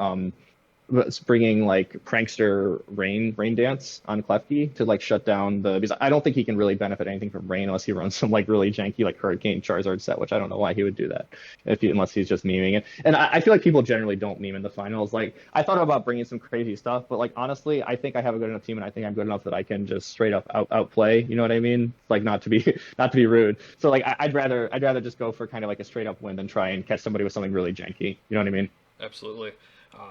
prankster rain dance on Klefki to shut down because I don't think he can really benefit anything from rain unless he runs some really janky Hurricane Charizard set, which I don't know why he would do that unless he's just memeing it. And I feel like people generally don't meme in the finals. I thought about bringing some crazy stuff, but honestly, I think I have a good enough team, and I think I'm good enough that I can just straight up outplay. You know what I mean? Not to be rude. So I'd rather just go for kind of a straight up win than try and catch somebody with something really janky. You know what I mean? Absolutely.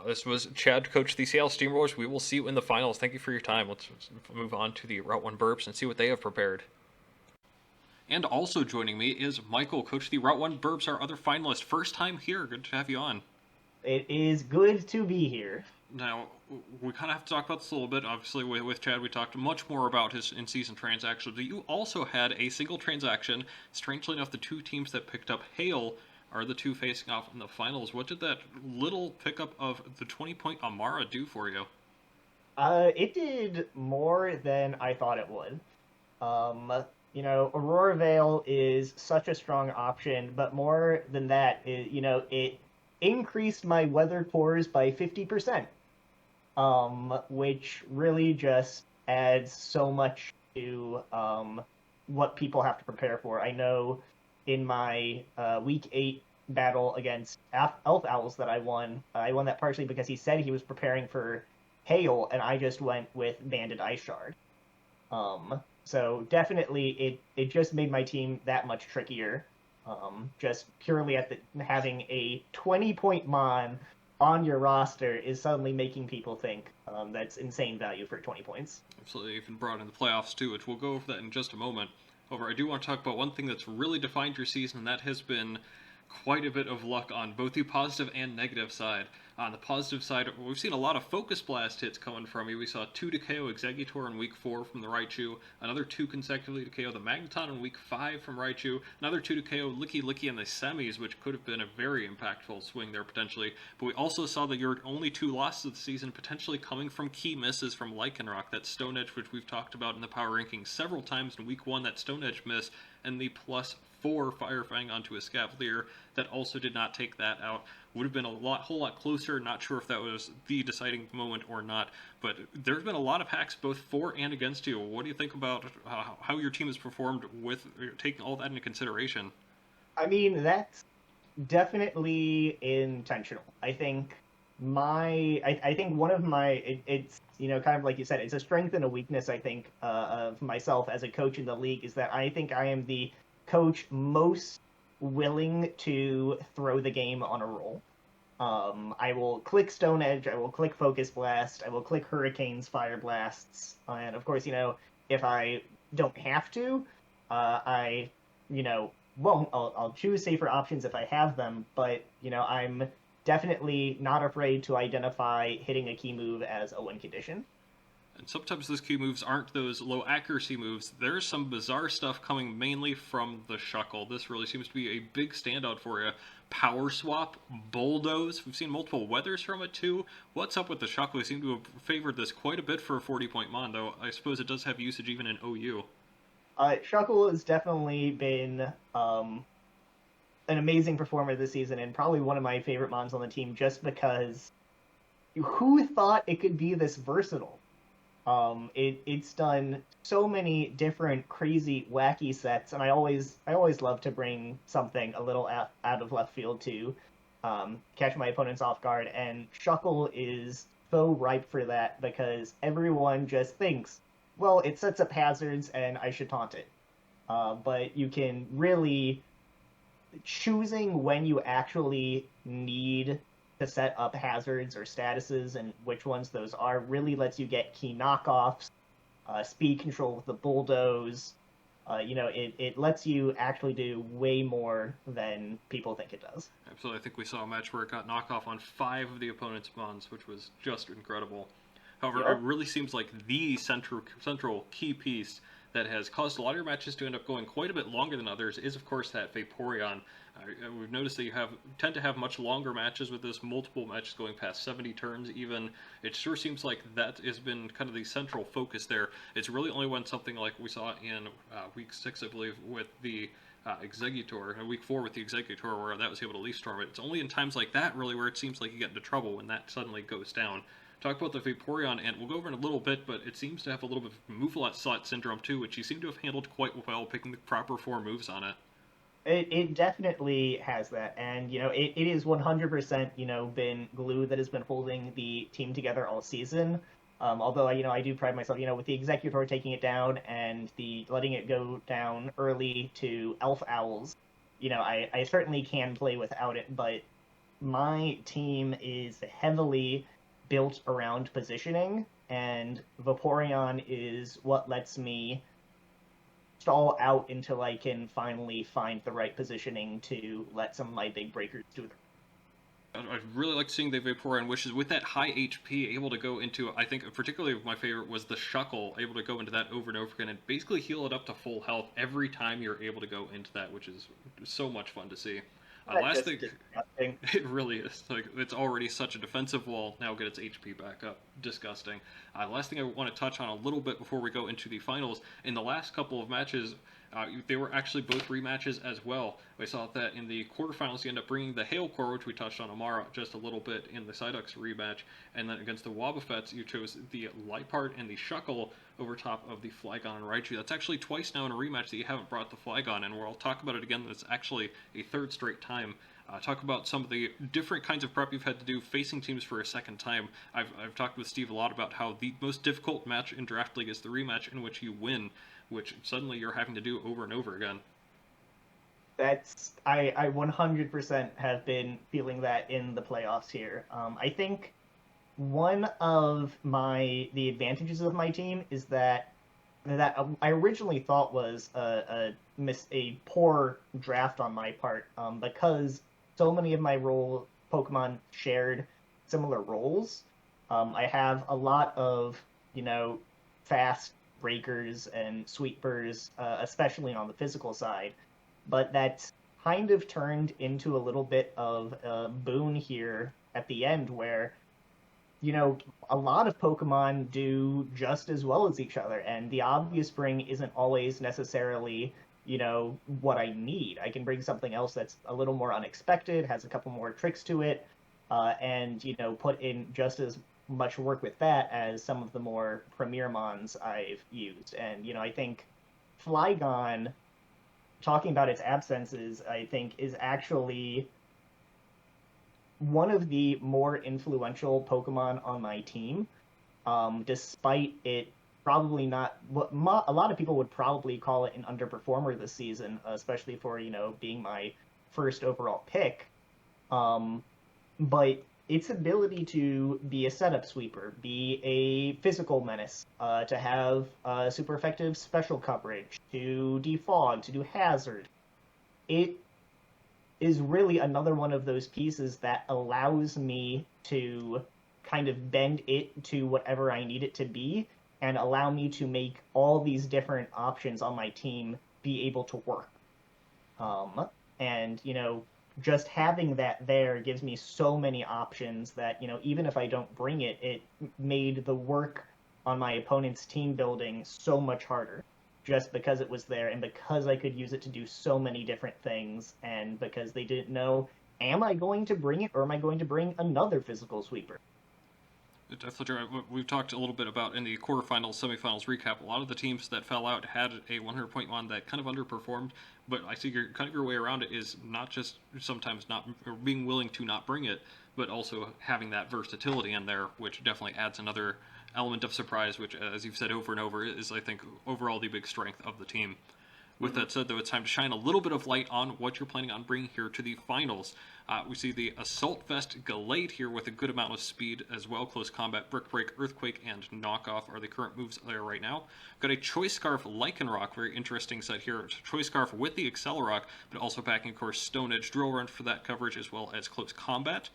This was Chad, coach of the Seattle Steamrollers. We will see you in the finals. Thank you for your time. Let's move on to the Route 1 Birbs and see what they have prepared. And also joining me is Michael, coach of the Route 1 Birbs, our other finalist. First time here. Good to have you on. It is good to be here. Now, we kind of have to talk about this a little bit. Obviously, with Chad, we talked much more about his in-season transactions, but you also had a single transaction. Strangely enough, the two teams that picked up Hale are the two facing off in the finals. What did that little pickup of the 20-point Amara do for you? It did more than I thought it would. Aurora Veil is such a strong option, but more than that, it increased my weather cores by 50%, which really just adds so much to what people have to prepare for. I know in my Week 8 battle against Elf Owls that I won that partially because he said he was preparing for Hail, and I just went with Banded Ice Shard. So definitely it just made my team that much trickier. Just purely having a 20-point Mon on your roster is suddenly making people think that's insane value for 20 points. Absolutely, even brought in the playoffs too, which we'll go over that in just a moment. However, I do want to talk about one thing that's really defined your season, and that has been quite a bit of luck on both the positive and negative side. On the positive side, we've seen a lot of Focus Blast hits coming from you. We saw 2 to KO Exeggutor in Week 4 from the Raichu, another 2 consecutively to KO the Magneton in Week 5 from Raichu, another 2 to KO Licky Licky in the semis, which could have been a very impactful swing there potentially. But we also saw that your only 2 losses of the season potentially coming from key misses from Lycanroc, that Stone Edge, which we've talked about in the power rankings several times in Week 1, that Stone Edge miss, and the +4 Fire Fang onto a Scavalier that also did not take that out. Would have been whole lot closer. Not sure if that was the deciding moment or not, but there's been a lot of hacks both for and against you. What do you think about how your team has performed with taking all that into consideration? I mean, that's definitely intentional. I think I think one of it's kind of like you said, it's a strength and a weakness. I think of myself as a coach in the league is that I think I am the coach most willing to throw the game on a roll. I will click Stone Edge, I will click Focus Blast, I will click Hurricanes, Fire Blasts, and of course, if I don't have to, I won't. I'll choose safer options if I have them, but I'm definitely not afraid to identify hitting a key move as a win condition. And sometimes those key moves aren't those low accuracy moves. There's some bizarre stuff coming mainly from the Shuckle. This really seems to be a big standout for you. Power Swap, Bulldoze. We've seen multiple weathers from it too. What's up with the Shuckle? We seem to have favored this quite a bit for a 40-point Mon, though I suppose it does have usage even in OU. Shuckle has definitely been an amazing performer this season and probably one of my favorite Mons on the team just because who thought it could be this versatile? It's done so many different crazy wacky sets, and I always love to bring something a little out of left field to catch my opponents off guard, and Shuckle is so ripe for that because everyone just thinks, well, it sets up hazards and I should taunt it. But you can really choosing when you actually need to set up hazards or statuses and which ones those are really lets you get key knockoffs, speed control with the Bulldoze. It lets you actually do way more than people think it does. Absolutely. I think we saw a match where it got knockoff on 5 of the opponent's Mons, which was just incredible. However, It really seems like the central key piece that has caused a lot of your matches to end up going quite a bit longer than others is, of course, that Vaporeon. We've noticed that you tend to have much longer matches with this, multiple matches going past 70 turns even. It sure seems like that has been kind of the central focus there. It's really only when something like we saw in Week 6, I believe, with the Exeggutor, and Week 4 with the Exeggutor, where that was able to Leaf Storm it. It's only in times like that, really, where it seems like you get into trouble when that suddenly goes down. Talk about the Vaporeon, and we'll go over in a little bit, but it seems to have a little bit of Bouffalant slot syndrome too, which you seem to have handled quite well, picking the proper 4 moves on it. It definitely has that, and it is 100% been glue that has been holding the team together all season. Although I do pride myself with the Exeggutor taking it down and the letting it go down early to Elf Owls. I certainly can play without it, but my team is heavily built around positioning, and Vaporeon is what lets me stall out until I can finally find the right positioning to let some of my big breakers do it. I really liked seeing the Vaporeon, which is with that high HP, able to go into, I think, particularly my favorite was the Shuckle, able to go into that over and over again and basically heal it up to full health every time you're able to go into that, which is so much fun to see. Last thing, it really is. Like, it's already such a defensive wall, now get its HP back up. Disgusting. Last thing I want to touch on a little bit before we go into the finals, in the last couple of matches, they were actually both rematches as well. We saw that in the quarterfinals, you end up bringing the Hail Core, which we touched on Amara just a little bit in the Psyducks rematch, and then against the Wobbuffets, you chose the Liepard and the Shuckle over top of the Flygon and Raichu. That's actually twice now in a rematch that you haven't brought the Flygon, and we'll talk about it again. That's actually a third straight time. Talk about some of the different kinds of prep you've had to do facing teams for a second time. I've talked with Steve a lot about how the most difficult match in Draft League is the rematch in which you win, which suddenly you're having to do over and over again. I 100% have been feeling that in the playoffs here. I think one of the advantages of my team is that I originally thought was a poor draft on my part, because so many of my Pokemon shared similar roles. I have a lot of, fast breakers and sweepers, especially on the physical side. But that's kind of turned into a little bit of a boon here at the end where, a lot of Pokemon do just as well as each other, and the obvious bring isn't always necessarily, what I need. I can bring something else that's a little more unexpected, has a couple more tricks to it, and, put in just as much work with that as some of the more premier mons I've used. And, I think Flygon, talking about its absences, I think is actually one of the more influential Pokemon on my team, despite it probably not... A lot of people would probably call it an underperformer this season, especially for, being my first overall pick. But its ability to be a setup sweeper, be a physical menace, to have super effective special coverage, to defog, to do hazard, it is really another one of those pieces that allows me to kind of bend it to whatever I need it to be and allow me to make all these different options on my team be able to work. And, just having that there gives me so many options that, even if I don't bring it, it made the work on my opponent's team building so much harder just because it was there and because I could use it to do so many different things and because they didn't know, am I going to bring it or am I going to bring another physical sweeper? Definitely true. We've talked a little bit about in the quarterfinals, semifinals recap, a lot of the teams that fell out had a 100-point one that kind of underperformed, but I think your way around it is not just sometimes not or being willing to not bring it, but also having that versatility in there, which definitely adds another element of surprise, which, as you've said over and over, is, I think, overall the big strength of the team. With that said, though, it's time to shine a little bit of light on what you're planning on bringing here to the finals. We see the Assault Vest Gallade here with a good amount of speed as well. Close Combat, Brick Break, Earthquake, and Knockoff are the current moves there right now. Got a Choice Scarf Lycanroc, very interesting set here. Choice Scarf with the Accelerock, but also backing, of course, Stone Edge Drill Run for that coverage as well as Close Combat.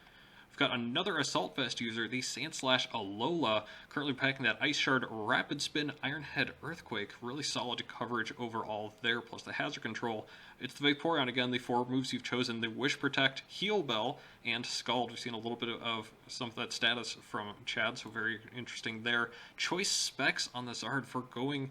We've got another Assault Vest user, the Sandslash Alola, currently packing that Ice Shard, Rapid Spin, Iron Head, Earthquake. Really solid coverage overall there, plus the hazard control. It's the Vaporeon again, the four moves you've chosen, the Wish Protect, Heal Bell, and Scald. We've seen a little bit of some of that status from Chad, so very interesting there. Choice Specs on the Zard for going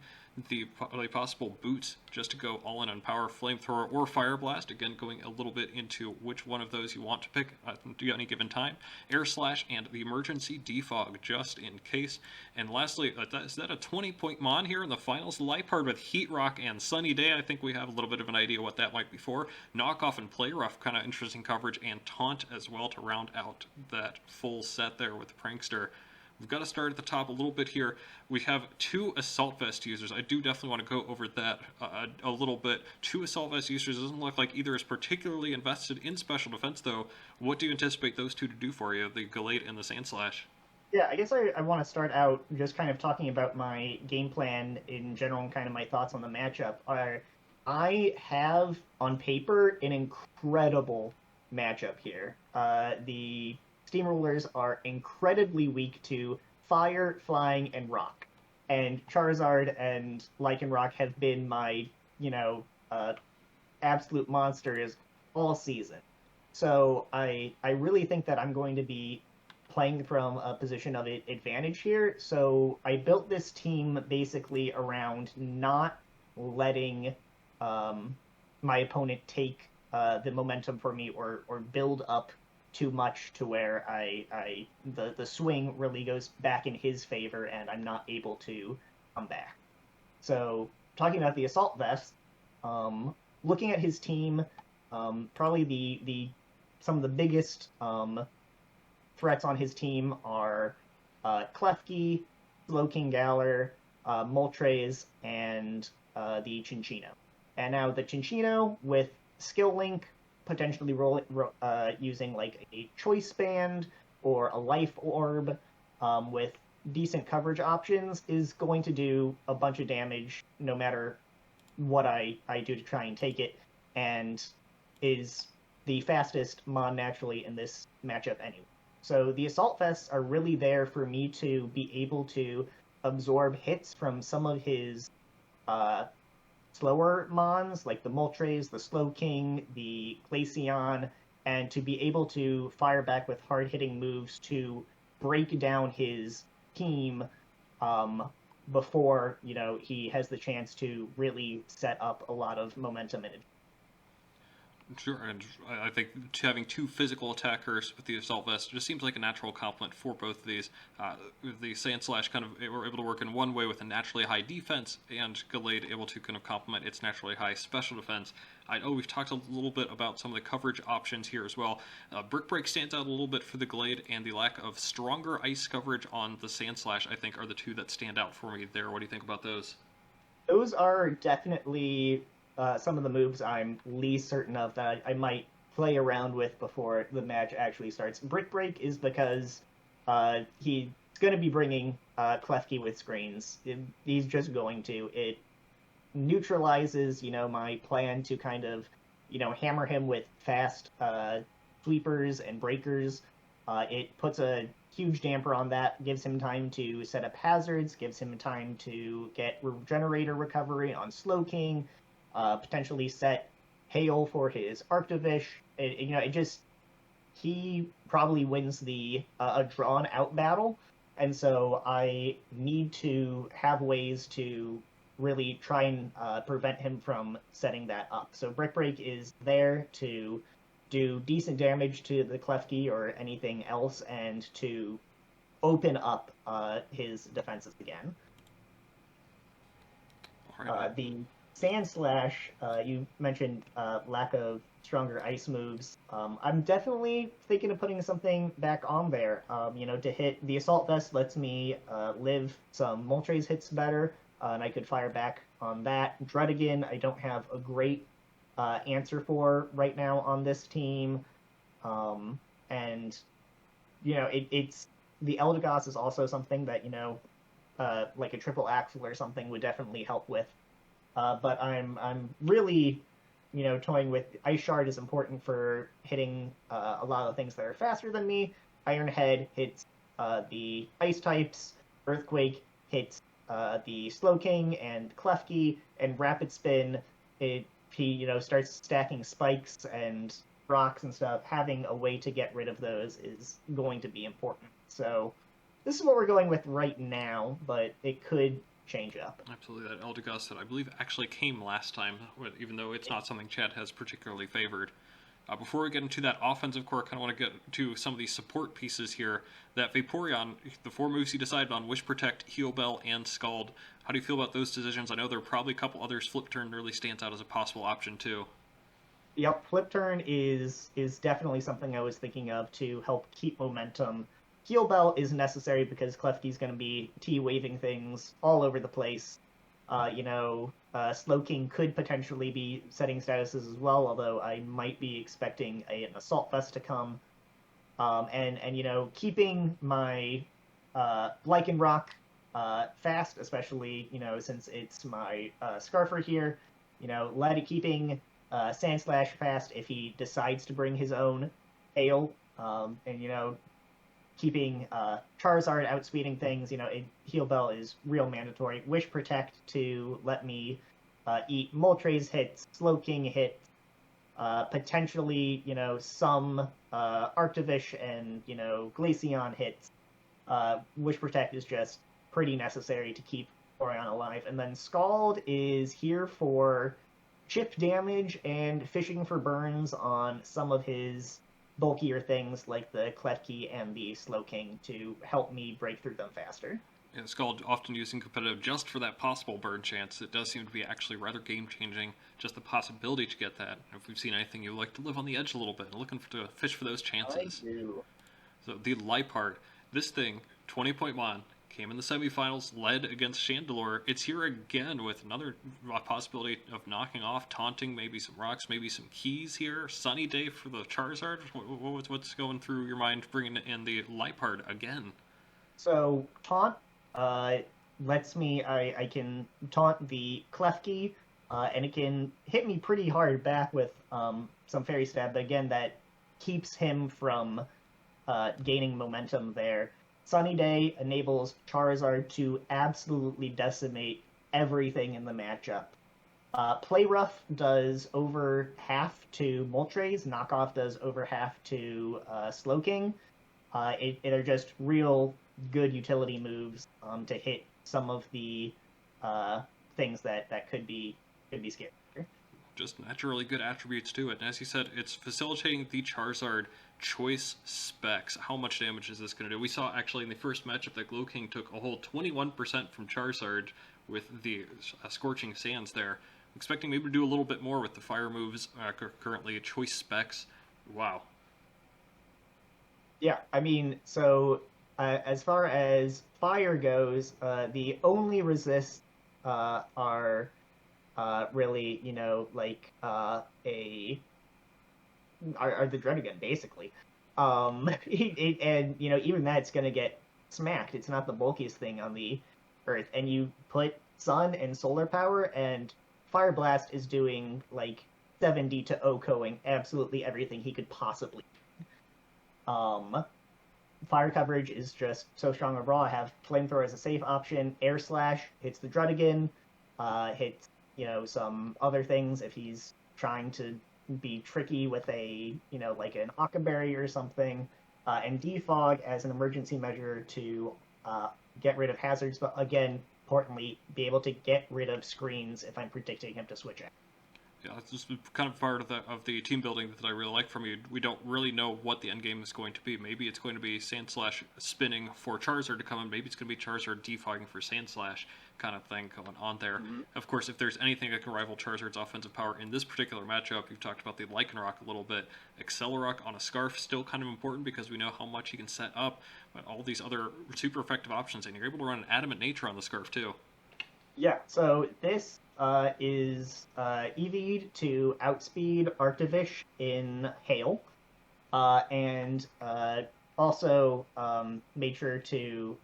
the possible boots just to go all in on Power, Flamethrower, or Fire Blast. Again, going a little bit into which one of those you want to pick at any given time. Air Slash and the Emergency Defog just in case. And lastly, is that a 20-point mon here in the finals? Liepard with Heat Rock and Sunny Day. I think we have a little bit of an idea what that might be for. Knockoff and Play Rough, kind of interesting coverage, and Taunt as well to round out that full set there with Prankster. We've got to start at the top a little bit here. We have two Assault Vest users. I do definitely want to go over that a little bit. Two Assault Vest users. It doesn't look like either is particularly invested in special defense, though. What do you anticipate those two to do for you, the Gallade and the Sandslash? Yeah, I guess I want to start out just kind of talking about my game plan in general and kind of my thoughts on the matchup. I have, on paper, an incredible matchup here. The Steamrollers are incredibly weak to fire, flying, and rock. And Charizard and Lycanroc have been my, absolute monsters all season. So I really think that I'm going to be playing from a position of advantage here. So I built this team basically around not letting my opponent take the momentum for me or build up too much to where the swing really goes back in his favor and I'm not able to come back. So talking about the Assault Vest, looking at his team, probably the some of the biggest threats on his team are Klefki, Slowking Galar, Moltres, and the Cinccino. And now the Cinccino with Skill Link, potentially using like a Choice Band or a Life Orb with decent coverage options is going to do a bunch of damage no matter what I do to try and take it, and is the fastest mon naturally in this matchup anyway. So the Assault Vests are really there for me to be able to absorb hits from some of his slower mons, like the Moltres, the Slowking, the Glaceon, and to be able to fire back with hard-hitting moves to break down his team before, he has the chance to really set up a lot of momentum in it. Sure, and I think having two physical attackers with the Assault Vest just seems like a natural complement for both of these. The Sandslash kind of were able to work in one way with a naturally high defense, and Gallade able to kind of complement its naturally high special defense. I know we've talked a little bit about some of the coverage options here as well. Brick Break stands out a little bit for the Gallade, and the lack of stronger ice coverage on the Sandslash, I think, are the two that stand out for me there. What do you think about those? Those are definitely some of the moves I'm least certain of that I might play around with before the match actually starts. Brick Break is because he's going to be bringing Klefki with screens. He's just going to. It neutralizes, my plan to kind of, hammer him with fast sweepers and breakers. It puts a huge damper on that, gives him time to set up hazards, gives him time to get Regenerator recovery on Slowking, potentially set Hail for his Arctovish. He probably wins a drawn out battle, and so I need to have ways to really try and prevent him from setting that up. So Brick Break is there to do decent damage to the Klefki or anything else, and to open up his defenses again. The Sandslash, you mentioned lack of stronger ice moves. I'm definitely thinking of putting something back on there. To hit the Assault Vest lets me live some Moltres hits better, and I could fire back on that. Druddigan, I don't have a great answer for right now on this team. It's the Eldegoss is also something that, like a triple axle or something would definitely help with. But I'm really, toying with Ice Shard is important for hitting a lot of things that are faster than me. Iron Head hits the ice types. Earthquake hits the Slowking and Klefki, and Rapid Spin, he starts stacking spikes and rocks and stuff. Having a way to get rid of those is going to be important. So this is what we're going with right now, but it could change up. Absolutely. That Eldegoss that I believe actually came last time, even though it's not something Chad has particularly favored. Before we get into that offensive core, I kind of want to get to some of these support pieces here. That Vaporeon, the 4 moves he decided on, Wish, Protect, Heal Bell, and Scald. How do you feel about those decisions? I know there are probably a couple others. Flip Turn really stands out as a possible option too. Yep, Flip Turn is definitely something I was thinking of to help keep momentum. Heal Bell is necessary because Klefki's going to be T-waving things all over the place. Slowking could potentially be setting statuses as well, although I might be expecting an Assault Vest to come. Keeping my Lycanroc fast, especially, since it's my Scarfer here, keeping Sandslash fast if he decides to bring his own hail, and keeping Charizard outspeeding things. Heal Bell is real mandatory. Wish Protect to let me eat Moltres hits, Slowking hits, potentially some Arctovish and Glaceon hits. Wish Protect is just pretty necessary to keep Orion alive. And then Scald is here for chip damage and fishing for burns on some of his bulkier things like the Klefki and the Slowking to help me break through them faster. Yeah, Scald often used in competitive just for that possible burn chance. It does seem to be actually rather game-changing, just the possibility to get that. If we've seen anything, you like to live on the edge a little bit, looking to fish for those chances. I do. So the Liepard, this thing, 20-point mon, came in the semifinals, led against Chandelure. It's here again with another possibility of knocking off, taunting, maybe some rocks, maybe some keys here. Sunny day for the Charizard. What's going through your mind bringing in the Liepard again? So taunt lets me, I can taunt the Klefki, and it can hit me pretty hard back with some Fairy Stab, but again, that keeps him from gaining momentum there. Sunny Day enables Charizard to absolutely decimate everything in the matchup. Play Rough does over half to Moltres, Knockoff does over half to Slowking. It are just real good utility moves to hit some of the things that could be scary. Just naturally good attributes to it. And as you said, it's facilitating the Charizard choice specs. How much damage is this going to do? We saw actually in the first matchup that Glow King took a whole 21% from Charizard with the Scorching Sands there. I'm expecting maybe to do a little bit more with the fire moves currently. Choice specs. Wow. Yeah, I mean, so as far as fire goes, the only resists are really, are the Drenagon, basically. And, even that's going to get smacked. It's not the bulkiest thing on the Earth. And you put Sun and Solar Power, and Fire Blast is doing, 70 to OHKOing absolutely everything he could possibly. Fire coverage is just so strong overall. I have Flamethrower as a safe option. Air Slash hits the Drenagon, hits some other things if he's trying to be tricky with a like an Ockaberry or something, and Defog as an emergency measure to get rid of hazards, but again, importantly, be able to get rid of screens if I'm predicting him to switch out. Yeah, it's just kind of part of the team building that I really like from you. We don't really know what the end game is going to be. Maybe it's going to be Sandslash spinning for Charizard to come in. Maybe it's going to be Charizard defogging for Sandslash kind of thing going on there. Mm-hmm. Of course, if there's anything that can rival Charizard's offensive power in this particular matchup, you've talked about the Lycanroc a little bit. Accelerock on a Scarf still kind of important because we know how much he can set up, but all these other super effective options, and you're able to run an Adamant Nature on the Scarf too. Yeah, so this is EV'd to outspeed Arctovish in Hail, and also made sure to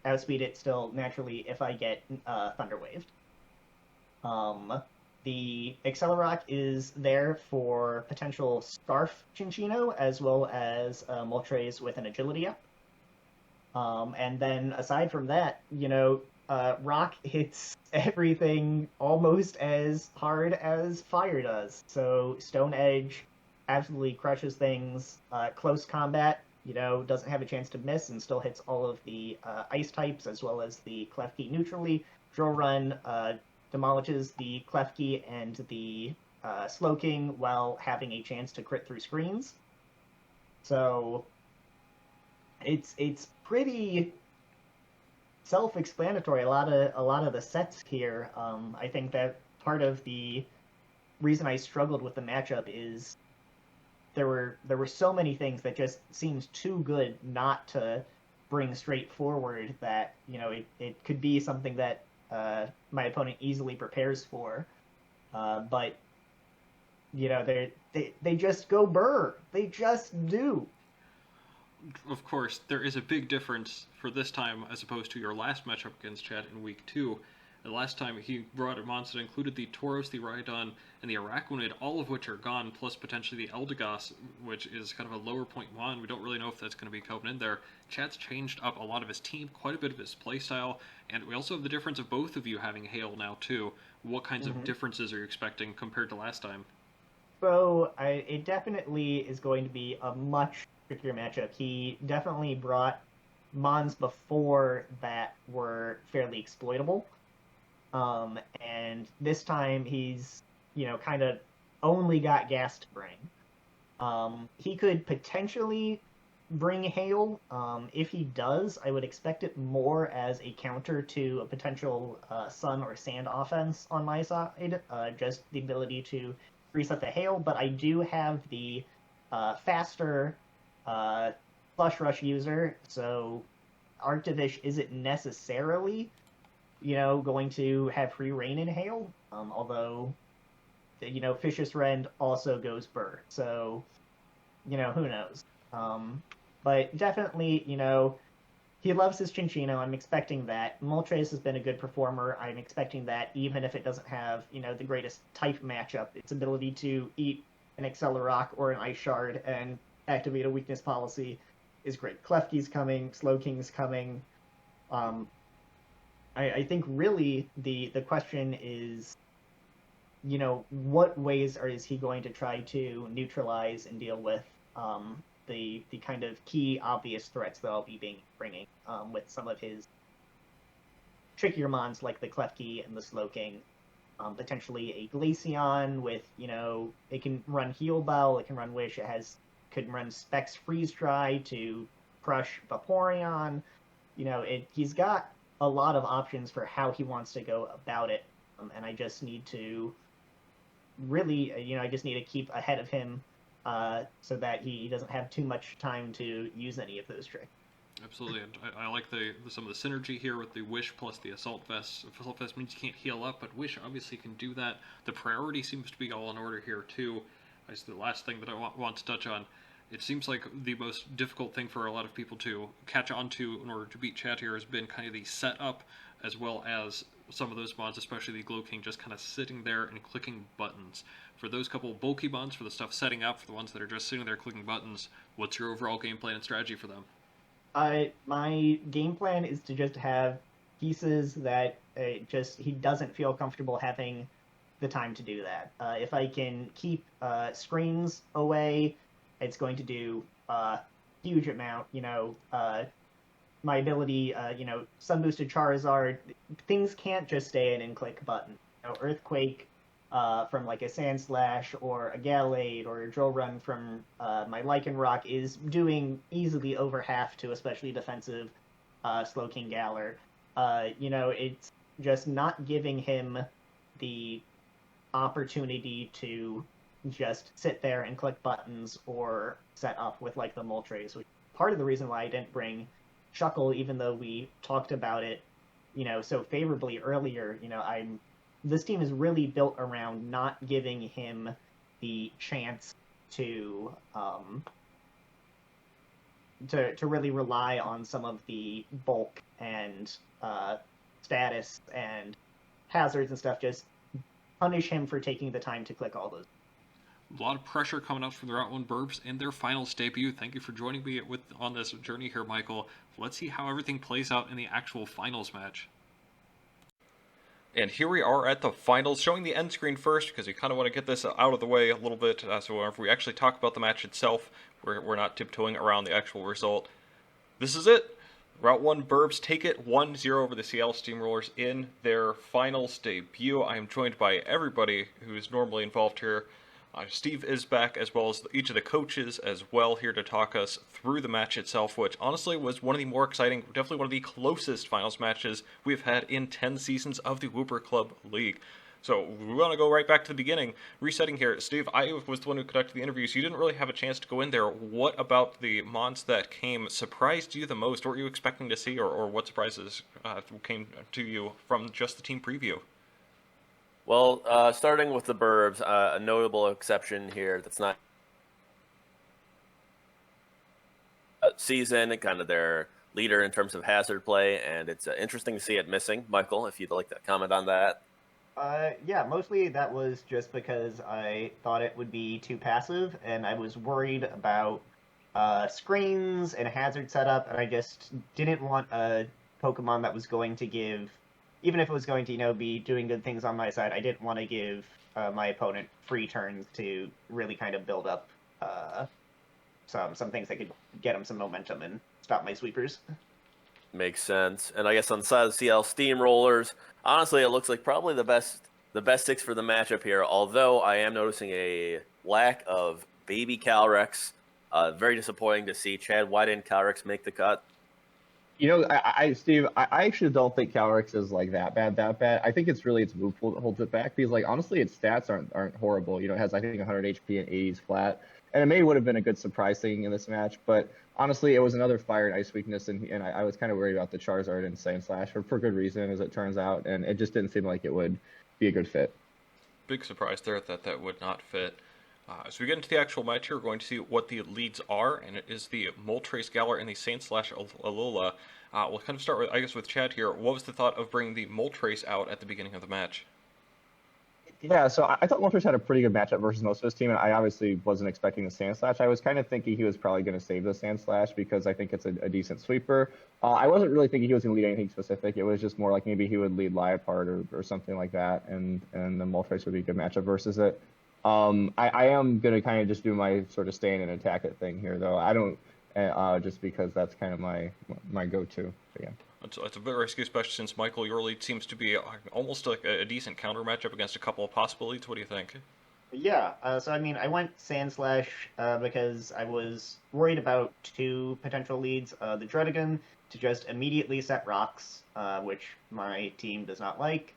outspeed it still naturally if I get Thunder Waved. The Accelerock is there for potential Scarf Chinchino as well as Moltres with an Agility up. And then aside from that, Rock hits everything almost as hard as Fire does. So Stone Edge absolutely crushes things. Close Combat, doesn't have a chance to miss and still hits all of the Ice types as well as the Klefki neutrally. Drill Run demolishes the Klefki and the Slowking while having a chance to crit through screens. So it's pretty self-explanatory. A lot of the sets here. I think that part of the reason I struggled with the matchup is there were so many things that just seemed too good not to bring straight forward that it could be something that my opponent easily prepares for, but they just go burr. They just do. Of course, there is a big difference for this time as opposed to your last matchup against Chad in week 2. The last time he brought a monster that included the Tauros, the Rhydon, and the Araquanid, all of which are gone, plus potentially the Eldegoss, which is kind of a lower point one. We don't really know if that's going to be coming in there. Chad's changed up a lot of his team, quite a bit of his playstyle, and we also have the difference of both of you having Hail now too. What kinds of differences are you expecting compared to last time? So it definitely is going to be a much trickier matchup. He definitely brought mons before that were fairly exploitable. And this time he's, kind of only got gas to bring. He could potentially bring Hail. If he does, I would expect it more as a counter to a potential sun or sand offense on my side. Just the ability to reset the Hail, but I do have the faster Flush Rush user, so Arctivish isn't necessarily, going to have free reign in Hail, although, Vicious Rend also goes Burr, so, who knows. But definitely, he loves his Cinccino. I'm expecting that. Moltres has been a good performer. I'm expecting that, even if it doesn't have, the greatest type matchup. Its ability to eat an Accelerock or an Ice Shard and activate a weakness policy is great. Klefki's coming. Slowking's coming. I think really the question is, what ways is he going to try to neutralize and deal with the kind of key obvious threats that I'll be bringing with some of his trickier mons like the Klefki and the Slowking. Potentially a Glaceon with, it can run Heal Bell, it can run Wish, could run Specs Freeze Dry to crush Vaporeon. He's got a lot of options for how he wants to go about it, and I just need to really, I just need to keep ahead of him so that he doesn't have too much time to use any of those tricks. Absolutely, and I like some of the synergy here with the Wish plus the Assault Vest. Assault Vest means you can't heal up, but Wish obviously can do that. The priority seems to be all in order here, too. That's the last thing that I want to touch on. It seems like the most difficult thing for a lot of people to catch on to in order to beat Chat here has been kind of the setup, as well as some of those mods, especially the Glow King, just kind of sitting there and clicking buttons. For those couple of bulky mods, for the stuff setting up, for the ones that are just sitting there clicking buttons, what's your overall game plan and strategy for them? My game plan is to just have pieces that he doesn't feel comfortable having the time to do that. If I can keep screens away, it's going to do a huge amount. My ability, Sun Boosted Charizard, things can't just stay in and click button. Earthquake from like a Sand Slash or a Gallade or a Drill Run from my Lycanroc is doing easily over half to especially defensive Slowking Galar. It's just not giving him the opportunity to just sit there and click buttons or set up with like the Moltres, which is part of the reason why I didn't bring Shuckle, even though we talked about it, so favorably earlier. This team is really built around not giving him the chance to really rely on some of the bulk and status and hazards and stuff. Just punish him for taking the time to click all those. A lot of pressure coming out from the Route 1 Birbs in their finals debut. Thank you for joining me on this journey here, Michael. Let's see how everything plays out in the actual finals match. And here we are at the finals, showing the end screen first, because we kind of want to get this out of the way a little bit, so if we actually talk about the match itself, we're not tiptoeing around the actual result. This is it. Route 1 Birbs take it 1-0 over the Seattle Steamrollers in their finals debut. I am joined by everybody who is normally involved here. Steve is back, as well as each of the coaches as well, here to talk us through the match itself, which honestly was one of the more exciting, definitely one of the closest finals matches we've had in 10 seasons of the Wooper Club League. So we want to go right back to the beginning. Resetting here, Steve, I was the one who conducted the interviews. You didn't really have a chance to go in there. What about the mons that came surprised you the most? What were you expecting to see, or what surprises came to you from just the team preview? Well, starting with the Birbs, a notable exception here that's not season, kind of their leader in terms of hazard play, and it's interesting to see it missing. Michael, if you'd like to comment on that. Yeah, mostly that was just because I thought it would be too passive, and I was worried about screens and hazard setup, and I just didn't want a Pokemon that was going to give, even if it was going to, be doing good things on my side, I didn't want to give my opponent free turns to really kind of build up some things that could get him some momentum and stop my sweepers. Makes sense. And I guess on the side of the Seattle Steamrollers, honestly, it looks like probably the best 6 for the matchup here, although I am noticing a lack of baby Calyrex. Very disappointing to see Chad. Why didn't Calyrex make the cut? Steve, I actually don't think Calyrex is like that bad. I think it's really its move pool that holds it back, because honestly its stats aren't horrible. It has I think 100 HP and 80s flat, and it would have been a good surprise thing in this match. But honestly, it was another fire and ice weakness, and I was kind of worried about the Charizard and Sandslash for good reason, as it turns out, and it just didn't seem like it would be a good fit. Big surprise there that would not fit. As we get into the actual match here, we're going to see what the leads are, and it is the Moltres Galar and the Sandslash Alola. We'll kind of start with, I guess, with Chad here. What was the thought of bringing the Moltres out at the beginning of the match? Yeah, so I thought Moltres had a pretty good matchup versus most of his team, and I obviously wasn't expecting the Sandslash. I was kind of thinking he was probably going to save the Sandslash because I think it's a decent sweeper. I wasn't really thinking he was going to lead anything specific. It was just more like maybe he would lead Liepard or something like that, and the Moltres would be a good matchup versus it. I am going to kind of just do my sort of stay in and attack it thing here, though. I don't, just because that's kind of my go-to. But yeah. It's a bit risky, especially since Michael, your lead seems to be almost like a decent counter matchup against a couple of possible leads. What do you think? Yeah, so I went Sandslash because I was worried about 2 potential leads. The Druddigon to just immediately set rocks, which my team does not like,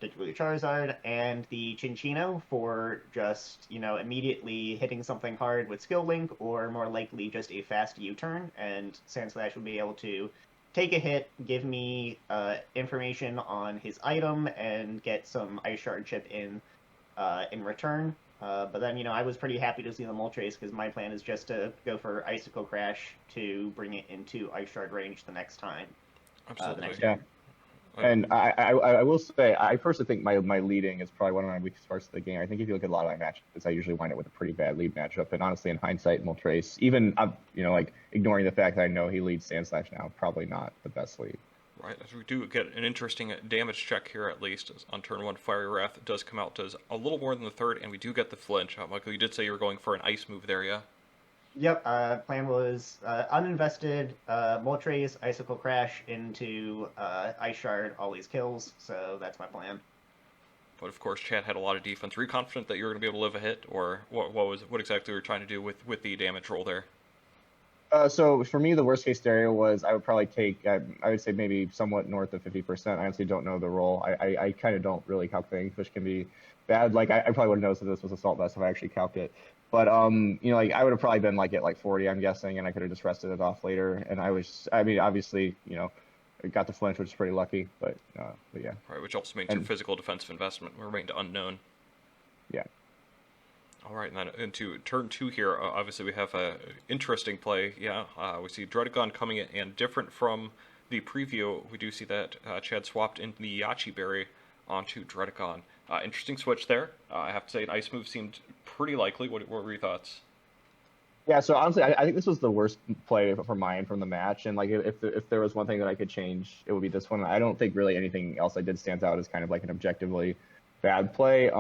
particularly Charizard, and the Chinchino for just, immediately hitting something hard with Skill Link, or more likely just a fast U-turn, and Sandslash would be able to take a hit, give me information on his item, and get some Ice Shard chip in return. But then, I was pretty happy to see the Moltres, because my plan is just to go for Icicle Crash to bring it into Ice Shard range the next time. Absolutely. Yeah. And I will say, I personally think my leading is probably one of my weakest parts of the game. I think if you look at a lot of my matches, I usually wind up with a pretty bad lead matchup. And honestly, in hindsight, Moltres, even, ignoring the fact that I know he leads Sandslash now, probably not the best lead. Right, as we do get an interesting damage check here, at least. On turn 1, Fiery Wrath does come out, does a little more than the third, and we do get the flinch. Michael, you did say you were going for an ice move there, yeah? Yep, plan was uninvested, Moltres, Icicle Crash into Ice Shard, all these kills, so that's my plan. But of course, Chad had a lot of defense. Were you confident that you were going to be able to live a hit, or what exactly were you trying to do with the damage roll there? So for me, the worst case scenario was I would probably take, I would say maybe somewhat north of 50%. I honestly don't know the roll. I kind of don't really calc things, which can be bad. Like I probably would have noticed that this was Assault Vest if I actually calc it. But I would have probably been at 40, I'm guessing, and I could have just rested it off later. And obviously, I got the flinch, which is pretty lucky, but yeah. Right, which also means your physical defensive investment remained unknown. Yeah. All right, and then into turn 2 here, obviously we have a interesting play. Yeah, we see Druddigon coming in, and different from the preview, we do see that Chad swapped in the Yachi Berry onto Druddigon. Interesting switch there. I have to say, an ice move seemed pretty likely. What were your thoughts? Yeah, so honestly, I think this was the worst play for mine from the match. And if there was one thing that I could change, it would be this one. I don't think really anything else I did stands out as kind of like an objectively bad play.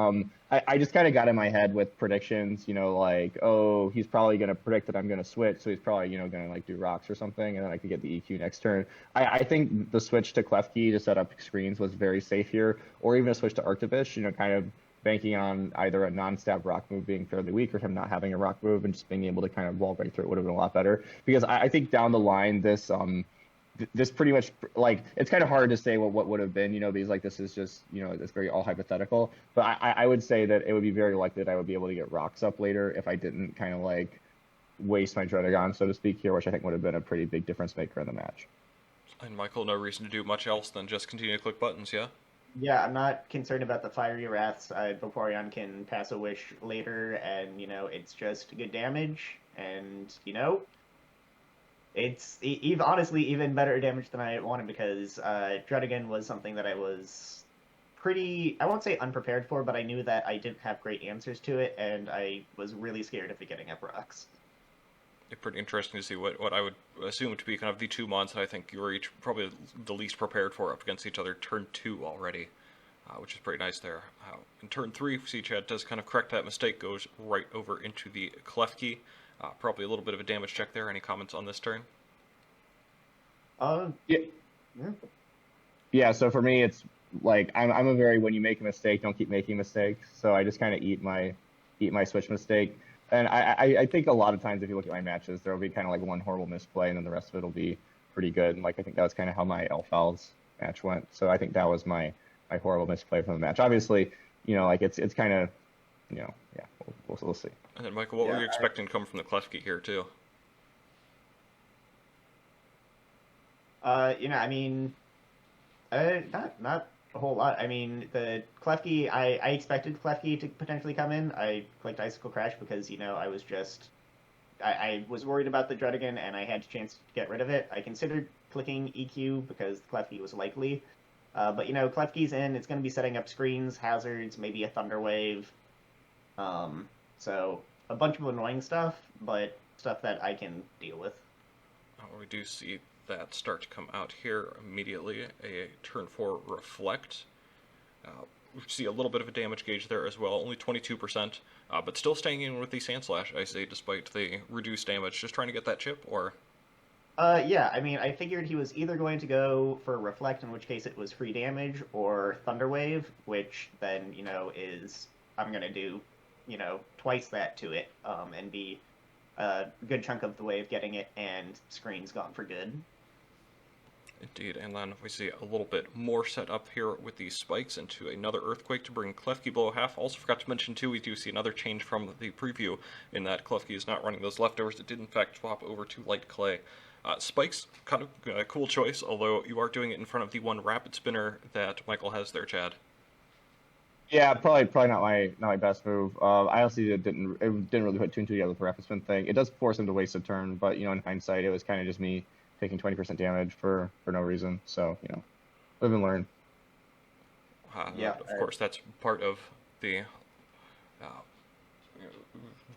I just kind of got in my head with predictions, he's probably going to predict that I'm going to switch, so he's probably, going to do rocks or something, and then I could get the EQ next turn. I think the switch to Klefki to set up screens was very safe here, or even a switch to Arctovish, kind of banking on either a non-stab rock move being fairly weak or him not having a rock move and just being able to kind of wall break through it would have been a lot better. Because I think down the line, this pretty much, it's kind of hard to say what would have been, because this is just, it's very all hypothetical. But I would say that it would be very likely that I would be able to get rocks up later if I didn't kind of waste my Druddigon, so to speak, here, which I think would have been a pretty big difference maker in the match. And Michael, no reason to do much else than just continue to click buttons, yeah? Yeah, I'm not concerned about the Fiery Wraths. Vaporeon can pass a wish later, and, it's just good damage, and, It's honestly even better damage than I wanted because Druddigan was something that I was pretty, I won't say unprepared for, but I knew that I didn't have great answers to it, and I was really scared of it getting up rocks. It's pretty interesting to see what I would assume to be kind of the two mons that I think you were each probably the least prepared for up against each other turn 2 already, which is pretty nice there. In turn 3, see Chad does kind of correct that mistake, goes right over into the Klefki. Probably a little bit of a damage check there. Any comments on this turn? Yeah. Yeah, so for me, it's like I'm a very when you make a mistake, don't keep making mistakes. So I just kind of eat my switch mistake. And I think a lot of times if you look at my matches, there will be kind of like one horrible misplay, and then the rest of it will be pretty good. And like I think that was kind of how my Elfals match went. So I think that was my horrible misplay from the match. Obviously, like it's kind of, yeah, we'll see. And then Michael, what were you expecting to come from the Klefki here too? I mean, not a whole lot. I mean, the Klefki, I expected Klefki to potentially come in. I clicked Icicle Crash because, I was just, I was worried about the Druddigan and I had a chance to get rid of it. I considered clicking EQ because Klefki was likely. But, Klefki's in, it's going to be setting up screens, hazards, maybe a Thunder Wave. So a bunch of annoying stuff, but stuff that I can deal with. We do see that start to come out here immediately. A turn 4 Reflect. We see a little bit of a damage gauge there as well, only 22%, but still staying in with the Sand Slash, I say, despite the reduced damage. Just trying to get that chip, or? Yeah, I mean, I figured he was either going to go for Reflect, in which case it was free damage, or Thunder Wave, which then, is, I'm going to do, twice that to it, and be a good chunk of the way of getting it, and screen's gone for good. Indeed, and then we see a little bit more set up here with these spikes into another Earthquake to bring Klefki below half. Also forgot to mention, too, we do see another change from the preview in that Klefki is not running those leftovers. It did, in fact, swap over to Light Clay. Spikes, kind of a cool choice, although you are doing it in front of the one Rapid Spinner that Michael has there, Chad. Yeah, probably not my best move. I honestly didn't really put two and two together with the Rapid Spin thing. It does force him to waste a turn, but in hindsight, it was kind of just me taking 20% damage for no reason. So live and learn. Of course, that's part of the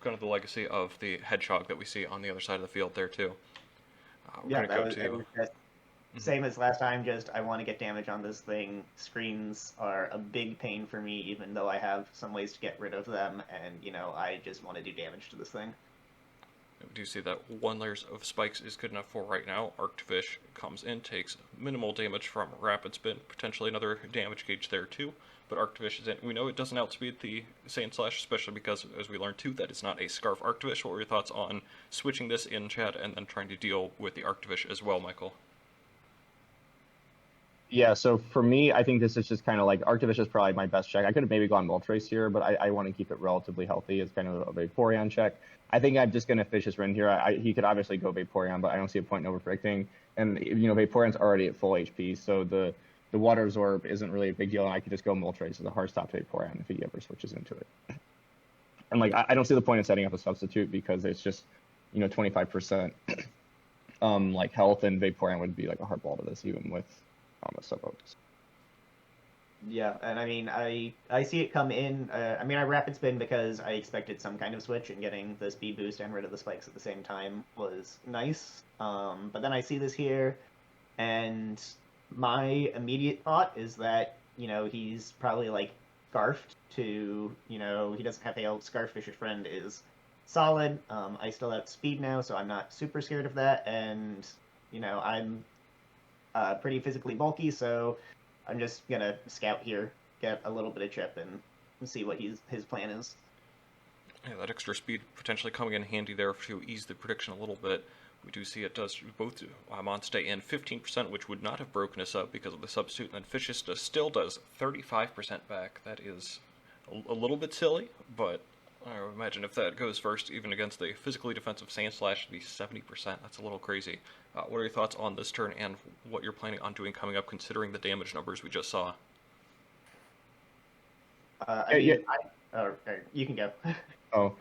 kind of the legacy of the Hedgehog that we see on the other side of the field there too. Same as last time, just I want to get damage on this thing. Screens are a big pain for me, even though I have some ways to get rid of them, and, I just want to do damage to this thing. We do see that one layer of spikes is good enough for right now. Arctifish comes in, takes minimal damage from Rapid Spin, potentially another damage gauge there too, but Arctifish is in. We know it doesn't outspeed the Sand Slash, especially because, as we learned too, that it's not a Scarf Arctifish. What were your thoughts on switching this in, Chad, and then trying to deal with the Arctifish as well, Michael? Yeah, so for me, I think this is just kind of like Arctifish is probably my best check. I could have maybe gone Moltres here, but I want to keep it relatively healthy. It's kind of a Vaporeon check. I think I'm just going to fish his Rin here. He could obviously go Vaporeon, but I don't see a point in overpredicting. And, Vaporeon's already at full HP, so the Water Absorb isn't really a big deal, and I could just go Moltres as a hard stop to Vaporeon if he ever switches into it. And, I don't see the point in setting up a substitute because it's just, 25% health, and Vaporeon would be like a hard ball to this, even with a sub-focus. Yeah, and I mean, I see it come in. I Rapid Spin because I expected some kind of switch, and getting the speed boost and rid of the spikes at the same time was nice. But then I see this here, and my immediate thought is that, he's probably, scarfed to, he doesn't have hail. Scarfish's friend is solid. I still have speed now, so I'm not super scared of that, and, I'm pretty physically bulky, so I'm just gonna scout here, get a little bit of chip, and see what his plan is. Yeah, that extra speed potentially coming in handy there to ease the prediction a little bit. We do see it does both on stay in 15%, which would not have broken us up because of the substitute, and then Fishes still does 35% back. That is a little bit silly, but I would imagine if that goes first, even against the physically defensive Sand Slash, it'd be 70%. That's a little crazy. What are your thoughts on this turn and what you're planning on doing coming up, considering the damage numbers we just saw? You can go.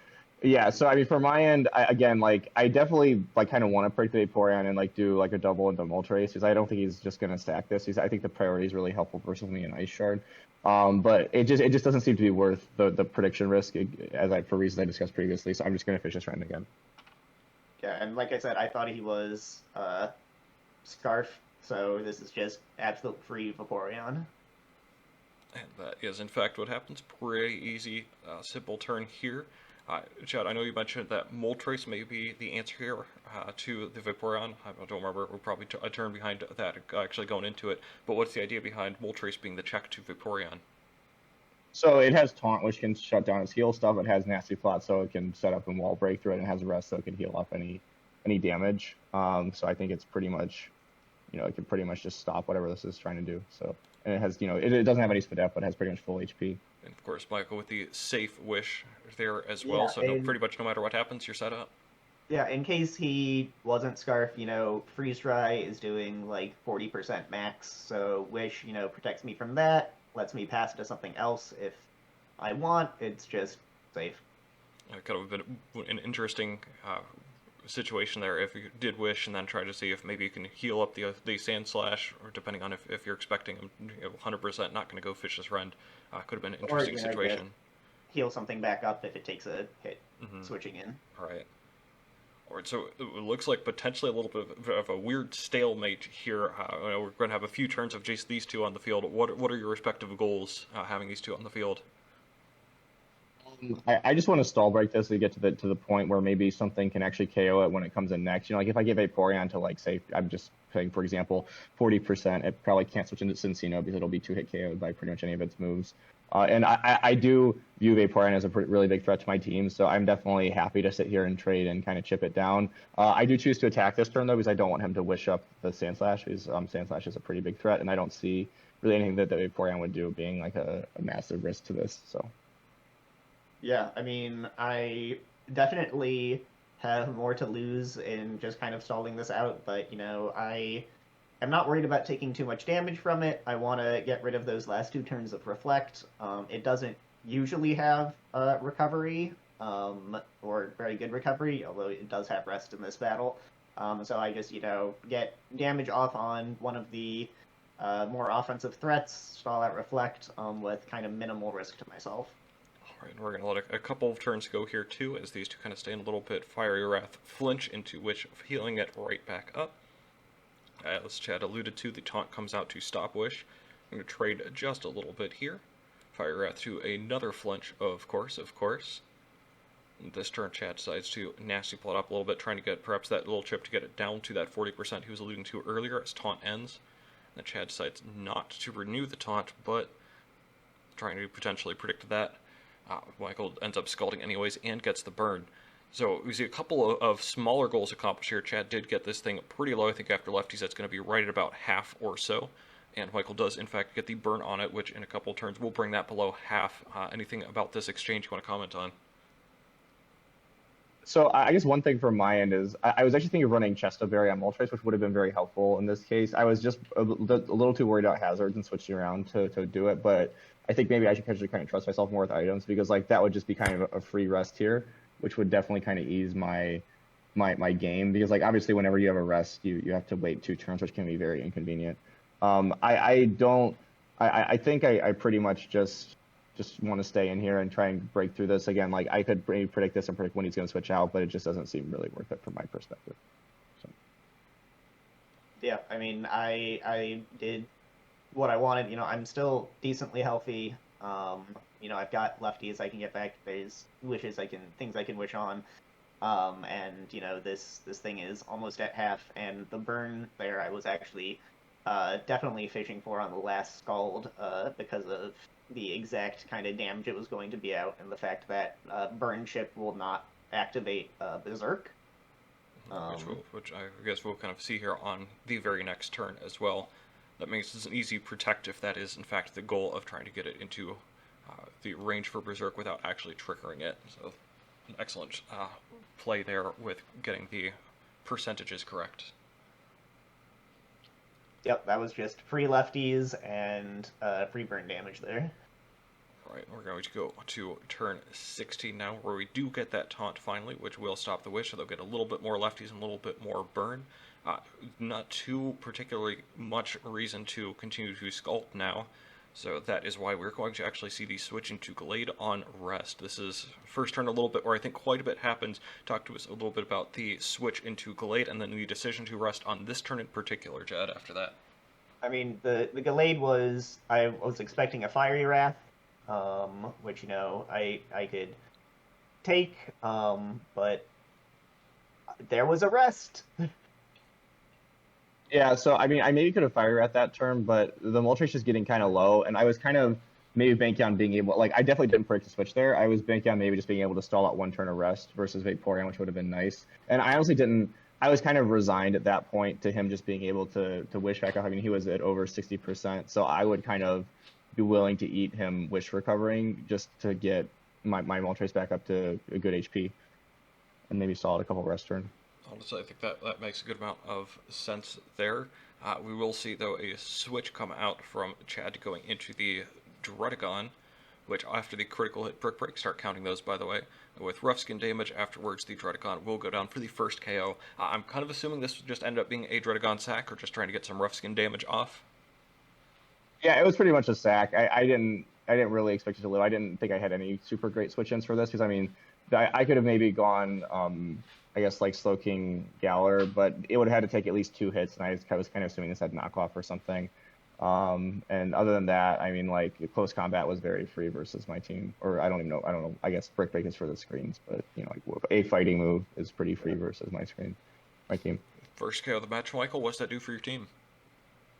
Yeah, so I mean, for my end, I definitely like kind of want to break the Vaporeon and like do like a double into Moltres because I don't think he's just gonna stack this. I think the priority is really helpful versus me and Ice Shard. But it just doesn't seem to be worth the prediction risk for reasons I discussed previously. So I'm just gonna fish this round again. Yeah, and like I said, I thought he was Scarf, so this is just absolute free Vaporeon. And that is, in fact, what happens. Pretty easy, simple turn here. Chad, I know you mentioned that Moltres may be the answer here to the Vaporeon. I don't remember. We're probably a turn behind that actually going into it. But what's the idea behind Moltres being the check to Vaporeon? So it has Taunt, which can shut down its heal stuff. It has Nasty Plot, so it can set up and wall break through it, and it has Rest, so it can heal off any damage. So I think it's pretty much, it can pretty much just stop whatever this is trying to do. So, and it has, it doesn't have any Spadef, but it has pretty much full HP. And of course, Michael with the safe wish there as well. So pretty much no matter what happens, you're set up. Yeah, in case he wasn't Scarf, Freeze Dry is doing like 40% max, so Wish, protects me from that, lets me pass it to something else if I want. It's just safe. It could have been an interesting situation there if you did Wish and then try to see if maybe you can heal up the Sand Slash, or depending on if you're expecting him 100% not going to go fish this rend. Could have been an interesting situation. Heal something back up if it takes a hit switching in. Right. All right, so it looks like potentially a little bit of a weird stalemate here. We're going to have a few turns of just these two on the field. What are your respective goals having these two on the field? I just want to stall break this to get to the point where maybe something can actually KO it when it comes in next. Like if I give Vaporeon to like say I'm just saying for example 40%, it probably can't switch into Cinccino because it'll be 2-hit KO'd by pretty much any of its moves. And I do view Vaporeon as a really big threat to my team, so I'm definitely happy to sit here and trade and kind of chip it down. I do choose to attack this turn though because I don't want him to wish up the Sand Slash because Sand Slash is a pretty big threat, and I don't see really anything that Vaporeon would do being like a massive risk to this. So. Yeah, I mean, I definitely have more to lose in just kind of stalling this out, but, I am not worried about taking too much damage from it. I want to get rid of those last two turns of Reflect. It doesn't usually have recovery, or very good recovery, although it does have Rest in this battle. So I just, get damage off on one of the more offensive threats, stall out Reflect, with kind of minimal risk to myself. Alright, we're going to let a couple of turns go here too, as these two kind of stay in a little bit Fiery Wrath flinch, into which healing it right back up. As Chad alluded to, the taunt comes out to stop Wish. I'm going to trade just a little bit here. Fiery Wrath to another flinch, of course. This turn, Chad decides to Nasty Plot up a little bit, trying to get perhaps that little chip to get it down to that 40% he was alluding to earlier as taunt ends. And then Chad decides not to renew the taunt, but trying to potentially predict that. Michael ends up scalding anyways and gets the burn. So we see a couple of smaller goals accomplished here. Chad did get this thing pretty low. I think after lefties that's going to be right at about half or so. And Michael does in fact get the burn on it, which in a couple of turns will bring that below half. Anything about this exchange you want to comment on? So I guess one thing from my end is I was actually thinking of running Chestoberry on Moltres, which would have been very helpful in this case. I was just a little too worried about hazards and switching around to do it, but I think maybe I should actually kind of trust myself more with items because like that would just be kind of a free rest here, which would definitely kind of ease my game because like obviously whenever you have a rest you have to wait 2 turns, which can be very inconvenient. I think I pretty much just want to stay in here and try and break through this again. Like I could maybe predict this and predict when he's going to switch out, but it just doesn't seem really worth it from my perspective. So. Yeah, I mean I did what I wanted. I'm still decently healthy. I've got lefties I can get back. There's things I can wish on. And this thing is almost at half. And the burn there, I was actually definitely fishing for on the last Scald because of the exact kind of damage it was going to be out, and the fact that burn chip will not activate Berserk. Which I guess we'll kind of see here on the very next turn as well. That makes it an easy protect if that is in fact the goal of trying to get it into the range for Berserk without actually triggering it. So an excellent play there with getting the percentages correct. Yep, that was just free lefties and free burn damage there. Right, we're going to go to turn 16 now, where we do get that taunt finally, which will stop the Wish, so they'll get a little bit more lefties and a little bit more burn. Not too particularly much reason to continue to sculpt now, so that is why we're going to actually see the switch into Glade on rest. This is first turn a little bit where I think quite a bit happens. Talk to us a little bit about the switch into Glade and then the decision to rest on this turn in particular, Jed, after that. I mean, the Glade was, I was expecting a Fiery Wrath, which, you know, I could take, but there was a rest. Yeah, so I mean, I maybe could have fired at that turn, but the Moltres is getting kind of low, and I was kind of maybe banking on being able, like, I definitely didn't predict the switch there. I was banking on maybe just being able to stall out one turn of rest versus Vaporeon, which would have been nice. And I honestly didn't, I was kind of resigned at that point to him just being able to wish back up. I mean, he was at over 60%, so I would kind of be willing to eat him wish recovering just to get my Moltres back up to a good HP and maybe stall out a couple rest turn. Honestly, I think that makes a good amount of sense there. We will see, though, a switch come out from Chad going into the Dredagon, which after the critical hit Brick Break, start counting those, by the way. With rough skin damage afterwards, the Dredagon will go down for the first KO. I'm kind of assuming this just ended up being a Dredagon sack, or just trying to get some rough skin damage off. Yeah, it was pretty much a sack. I didn't really expect it to live. I didn't think I had any super great switch-ins for this, because, I mean, I could have maybe gone, I guess, like Slowking Galar, but it would have had to take at least 2 hits, and I was kind of assuming this had knockoff or something. And other than that, I mean, like, close combat was very free versus my team. Or I don't know. I guess Brick Break is for the screens, but, you know, like, a fighting move is pretty free versus my team. First KO of the match, Michael. What's that do for your team?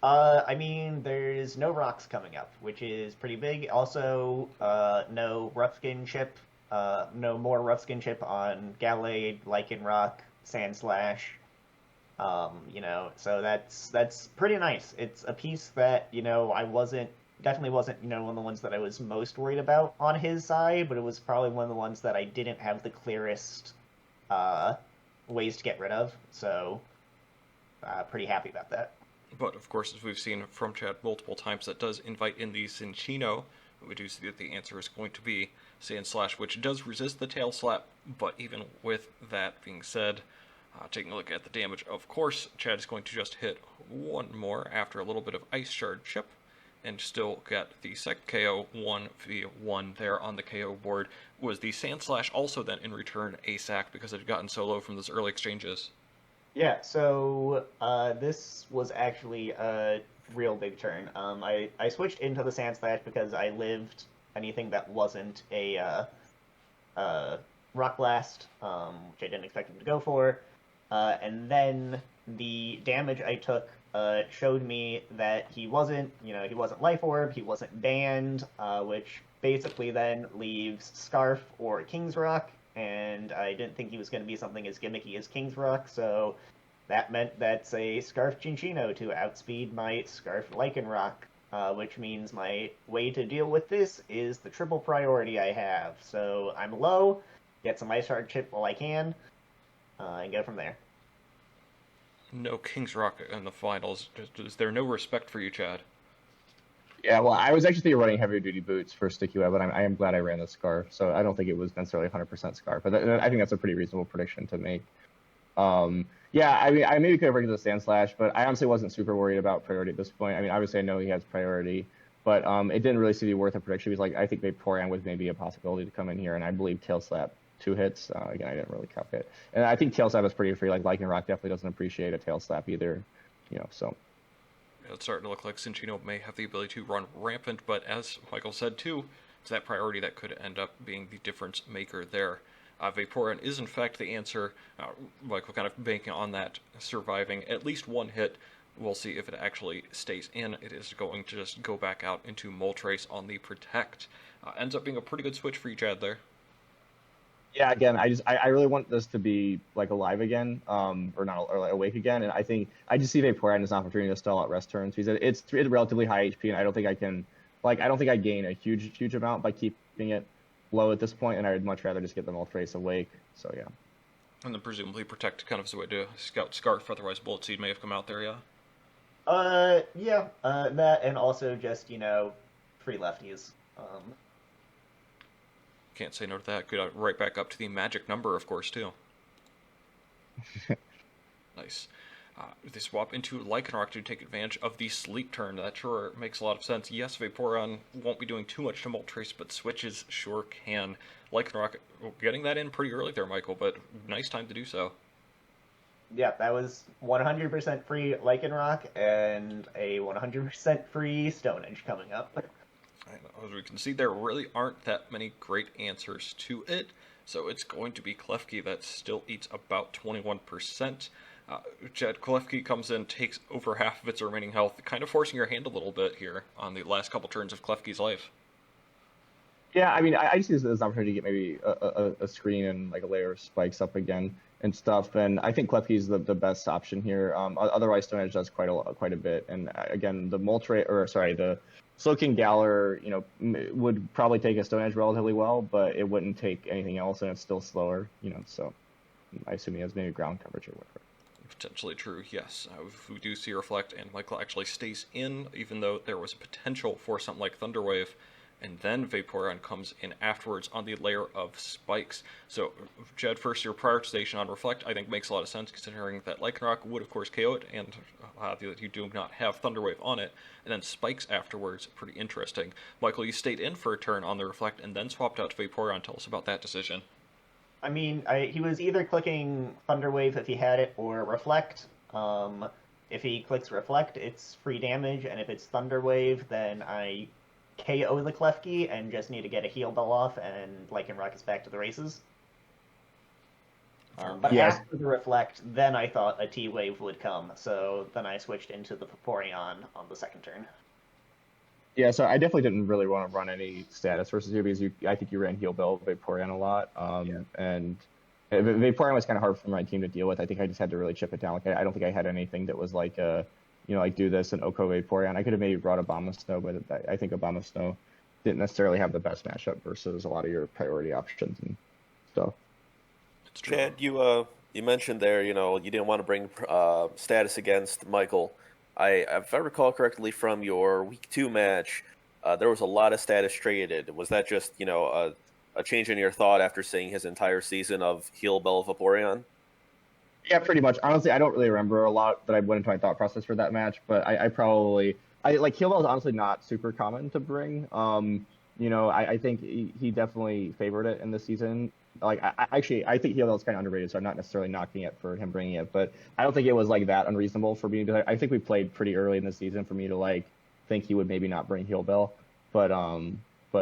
I mean, there's no rocks coming up, which is pretty big. Also, no rough skin chip. No more rough skin chip on Gallade, Lycanroc, Sandslash. You know, so that's pretty nice. It's a piece that, you know, definitely wasn't, you know, one of the ones that I was most worried about on his side, but it was probably one of the ones that I didn't have the clearest ways to get rid of. So, pretty happy about that. But, of course, as we've seen from Chad multiple times, that does invite in the Cinccino. We do see that the answer is going to be Sandslash, which does resist the Tail Slap, but even with that being said, taking a look at the damage, of course, Chad is going to just hit one more after a little bit of Ice Shard chip, and still get the second KO 1v1 there on the KO board. Was the Sandslash also then in return a sack because it had gotten so low from those early exchanges? Yeah, so this was actually a real big turn. I switched into the Sandslash because I lived anything that wasn't a Rock Blast, which I didn't expect him to go for. And then the damage I took showed me that he wasn't Life Orb, he wasn't banned, which basically then leaves Scarf or King's Rock, and I didn't think he was going to be something as gimmicky as King's Rock, so that meant that's a Scarf Cinccino to outspeed my Scarf Lycanroc, which means my way to deal with this is the triple priority I have. So I'm low, get some Ice Shard chip while I can, and go from there. No King's Rock in the finals. Is there no respect for you, Chad? Yeah, well, I was actually running heavier duty boots for Sticky Web, but I am glad I ran the Scarf, so I don't think it was necessarily 100% Scarf, but I think that's a pretty reasonable prediction to make. Yeah, I mean, I maybe could have rigged the Sandslash, but I honestly wasn't super worried about priority at this point. I mean, obviously I know he has priority, but it didn't really seem to be worth a prediction because, like, I think Vaporeon was maybe a possibility to come in here, and I believe Tail Slap 2 hits. Again, I didn't really count it. And I think Tail Slap is pretty free. Like, Lycanroc definitely doesn't appreciate a Tail Slap either, you know, so. It's starting to look like Cinccino may have the ability to run rampant, but as Michael said too, it's that priority that could end up being the difference maker there. Vaporeon is in fact the answer. Michael kind of banking on that surviving at least one hit. We'll see if it actually stays in. It is going to just go back out into Moltres on the Protect. Ends up being a pretty good switch for you, Chad, there. Yeah, again, I really want this to be like alive again, or like awake again, and I think I just see Vaporeon as an opportunity to stall out rest turns because it's relatively high HP, and I don't think I can, like, I don't think I gain a huge amount by keeping it low at this point, and I would much rather just get the Moltres awake. So yeah. And then presumably Protect kind of as a way to scout Scarf, otherwise Bullet Seed may have come out there, yeah. Yeah, that and also just, you know, free lefties. Can't say no to that. Good, right back up to the magic number, of course, too. Nice. They swap into Lycanroc to take advantage of the sleep turn. That sure makes a lot of sense. Yes, Vaporeon won't be doing too much to Moltres, but switches sure can. Lycanroc getting that in pretty early there, Michael, but nice time to do so. Yeah, that was 100% free Lycanroc and a 100% free Stone Edge coming up. As we can see, there really aren't that many great answers to it, so it's going to be Klefki that still eats about 21%. Jed, Klefki comes in, takes over half of its remaining health, kind of forcing your hand a little bit here on the last couple turns of Klefki's life. Yeah, I mean, I see this as an opportunity to get maybe a screen and like a layer of spikes up again and stuff, and I think Klefki's the best option here. Otherwise, Stone Edge does quite a bit, and again, the Slowking Galar, would probably take a Stone Edge relatively well, but it wouldn't take anything else, and it's still slower, so I assume he has maybe ground coverage or whatever. Potentially true, yes. If we do see Reflect, and Michael actually stays in, even though there was a potential for something like Thunder Wave, and then Vaporeon comes in afterwards on the layer of spikes. So, Jed, first, your prioritization on Reflect, I think makes a lot of sense, considering that Lycanroc would, of course, KO it, and you do not have Thunder Wave on it, and then spikes afterwards, pretty interesting. Michael, you stayed in for a turn on the Reflect, and then swapped out to Vaporeon. Tell us about that decision. I mean, he was either clicking Thunder Wave if he had it, or Reflect. If he clicks Reflect, it's free damage, and if it's Thunder Wave, then I KO the Klefki and just need to get a heal bell off, and Lycanroc is back to the races. But after the Reflect, then I thought a T-Wave would come, so then I switched into the Vaporeon on the second turn. Yeah, so I definitely didn't really want to run any status versus you because I think you ran Heal Bell Vaporeon a lot, and Vaporeon was kind of hard for my team to deal with. I think I just had to really chip it down. Like I don't think I had anything that was like like do this and Oko Vaporeon. I could have maybe brought Abomasnow, but I think Abomasnow didn't necessarily have the best matchup versus a lot of your priority options and stuff. Chad, you mentioned there, you didn't want to bring status against Michael. If I recall correctly from your Week 2 match, there was a lot of status traded. Was that just, a change in your thought after seeing his entire season of Heal Bell Vaporeon? Yeah, pretty much. Honestly, I don't really remember a lot that I went into my thought process for that match, but I like Heal Bell is honestly not super common to bring. I think he definitely favored it in this season. Like, I think Heal Bell is kind of underrated, so I'm not necessarily knocking it for him bringing it, but I don't think it was like that unreasonable for me to. I think we played pretty early in the season for me to like think he would maybe not bring Heal Bell, but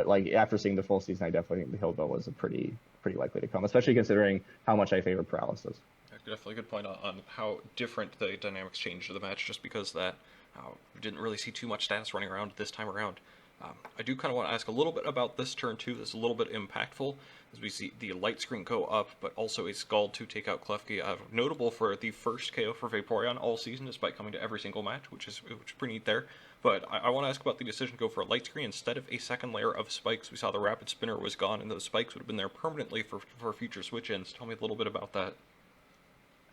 like after seeing the full season, I definitely think the Heal Bell was a pretty likely to come, especially considering how much I favor Paralysis. Definitely a good point on how different the dynamics changed to the match, just because that we didn't really see too much status running around this time around. I do kind of want to ask a little bit about this turn too. This is a little bit impactful as we see the light screen go up, but also a Scald to take out Klefki. Notable for the first KO for Vaporeon all season, despite coming to every single match, which is pretty neat there. But I want to ask about the decision to go for a light screen instead of a second layer of spikes. We saw the Rapid Spinner was gone, and those spikes would have been there permanently for future switch-ins. Tell me a little bit about that.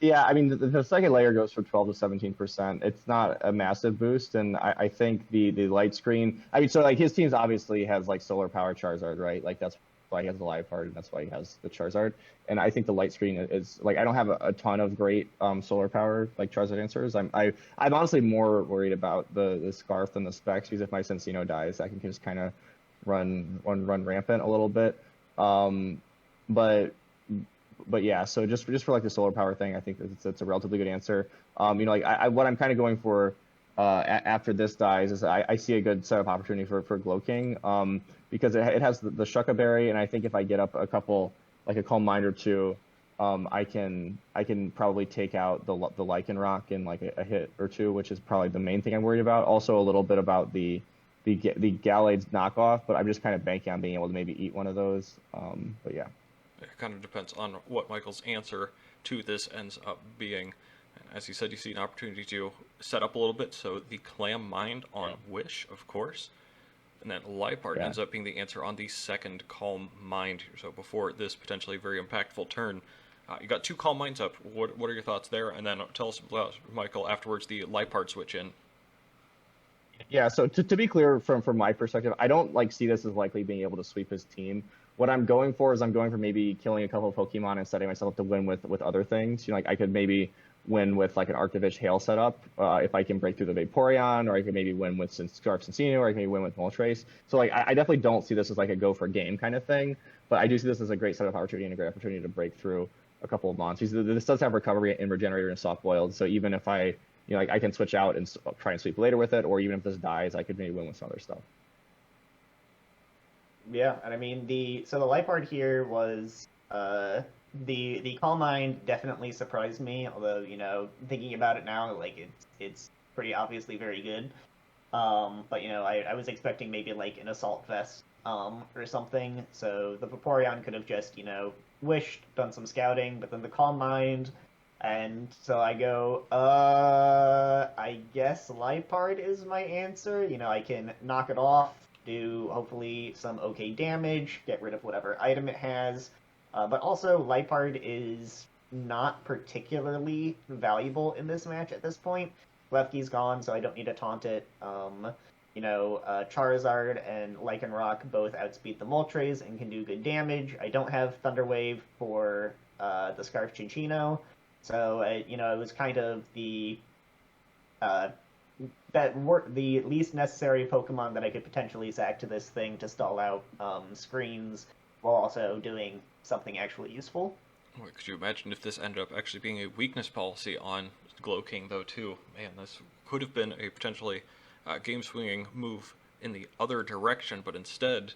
Yeah, I mean, the second layer goes from 12 to 17%. It's not a massive boost, and I think the light screen. I mean, so like his teams obviously has like solar power Charizard, right? Like that's why he has the live card, and that's why he has the Charizard. And I think the light screen is like I don't have a ton of great solar power like Charizard answers. I'm honestly more worried about the Scarf than the Specs, because if my Cincino dies, I can just kind of run rampant a little bit. But yeah, so just for like the solar power thing, I think it's a relatively good answer. What I'm kind of going for after this dies is I see a good set of opportunity for Glow King, because it has the Shucka Berry, and I think if I get up a couple, like a Calm Mind or two, I can probably take out the Lycanroc in like a hit or two, which is probably the main thing I'm worried about. Also a little bit about the Gallade's knockoff, but I'm just kind of banking on being able to maybe eat one of those. But yeah. It kind of depends on what Michael's answer to this ends up being. And as you said, you see an opportunity to set up a little bit, so the Clam Mind on Wish, of course. And then Liepard ends up being the answer on the second Calm Mind. So before this potentially very impactful turn, you got two Calm Minds up. What are your thoughts there? And then tell us about, Michael, afterwards, the Liepard switch in. Yeah, so to be clear from my perspective, I don't see this as likely being able to sweep his team. what I'm going for is I'm going for maybe killing a couple of Pokemon and setting myself up to win with other things. You know, like I could maybe win with like an Arctovish Hail setup if I can break through the Vaporeon, or I could maybe win with Scarf Cincino, or I can maybe win with Moltres. So like I definitely don't see this as like a go for game kind of thing, but I do see this as a great setup opportunity and a great opportunity to break through a couple of monsters. This does have recovery and regenerator and soft boiled, so even if I, you know, like I can switch out and try and sweep later with it, or even if this dies, I could maybe win with some other stuff. Yeah, and I mean the Liepard here was the Calm Mind definitely surprised me. Although, you know, thinking about it now, like it's pretty obviously very good. But you know, I was expecting maybe like an Assault Vest or something. So the Vaporeon could have just, you know, wished, done some scouting, but then the Calm Mind, and so I go, I guess Liepard is my answer. You know, I can knock it off, do hopefully some okay damage, get rid of whatever item it has. But also, Liepard is not particularly valuable in this match at this point. Lefky's gone, so I don't need to taunt it. You know, Charizard and Lycanroc both outspeed the Moltres and can do good damage. I don't have Thunder Wave for the Scarf Cinccino, so you know, it was kind of the the least necessary Pokemon that I could potentially sack to this thing to stall out screens while also doing something actually useful. Could you imagine if this ended up actually being a weakness policy on Glowking, though, too? Man, this could have been a potentially game-swinging move in the other direction, but instead,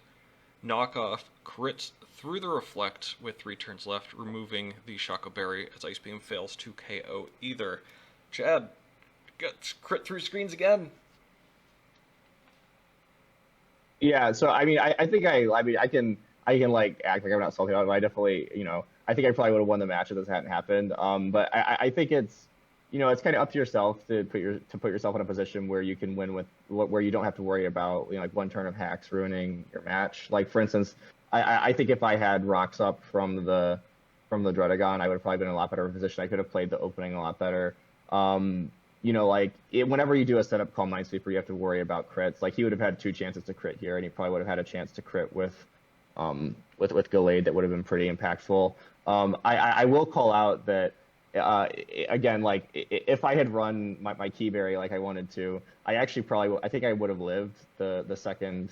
knock off crits through the Reflect with 3 turns left, removing the Shaco Berry as Ice Beam fails to KO either. Chad, gets crit through screens again. Yeah, so I mean, I think I can like act like I'm not salty about it, but I definitely, you know, I think I probably would have won the match if this hadn't happened. But I think it's, you know, it's kind of up to yourself to put yourself in a position where you can win with where you don't have to worry about, you know, like one turn of hacks ruining your match. Like for instance, I think if I had rocks up from the Dredagon, I would have probably been in a lot better position. I could have played the opening a lot better. You know, like whenever you do a setup called Minesweeper, you have to worry about crits. Like he would have had 2 chances to crit here, and he probably would have had a chance to crit with Gallade that would have been pretty impactful. I will call out that again, like if I had run my Keyberry like I wanted to, I think I would have lived the second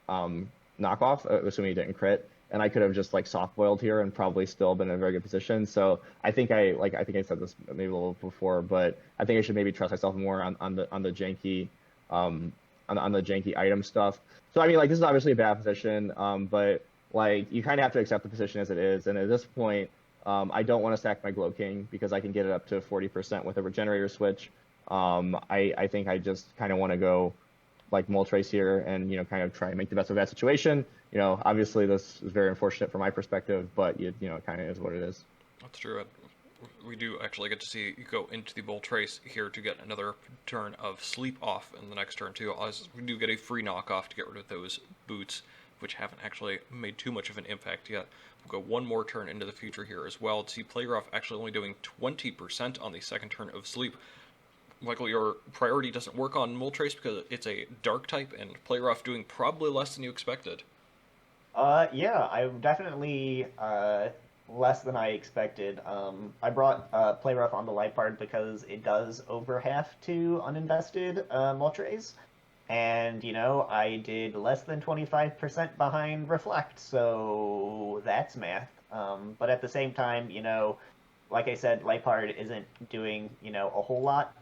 knockoff, assuming he didn't crit, and I could have just like soft boiled here and probably still been in a very good position. So I think I said this maybe a little before, but I think I should maybe trust myself more on the janky on the janky item stuff. So I mean, like this is obviously a bad position, but like you kind of have to accept the position as it is. And at this point, I don't want to stack my Glow King because I can get it up to 40% with a regenerator switch. I think I just kind of want to go like Moltres here and, you know, kind of try and make the best of that situation. You know, obviously this is very unfortunate from my perspective, but you know, it kind of is what it is. That's true. We do actually get to see you go into the Moltres here to get another turn of Sleep Off in the next turn too. As we do get a free knockoff to get rid of those boots, which haven't actually made too much of an impact yet. We'll go one more turn into the future here as well to see Player Off actually only doing 20% on the second turn of Sleep. Michael, your priority doesn't work on Moltres because it's a dark type, and Player Off doing probably less than you expected. Yeah, I'm definitely less than I expected. I brought Player Off on the Liepard because it does over half to uninvested Moltres. And, you know, I did less than 25% behind Reflect, so that's math. But at the same time, you know, like I said, Liepard isn't doing, you know, a whole lot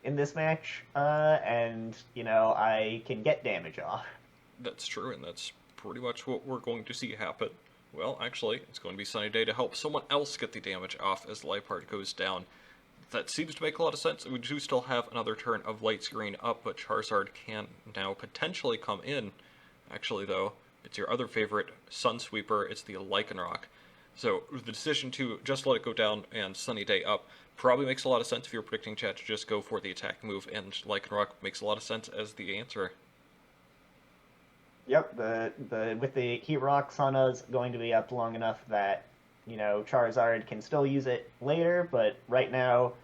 in this match, and, you know, I can get damage off. That's true, and that's pretty much what we're going to see happen. Well, actually, it's going to be Sunny Day to help someone else get the damage off as Liepard goes down. That seems to make a lot of sense. We do still have another turn of Light Screen up, but Charizard can now potentially come in. Actually, though, it's your other favorite Sun Sweeper. It's the Lycanroc. So the decision to just let it go down and Sunny Day up probably makes a lot of sense if you're predicting chat to just go for the attack move, and Lycanroc makes a lot of sense as the answer. Yep, with the Heat Rock, Sana's going to be up long enough that, you know, Charizard can still use it later, but right now,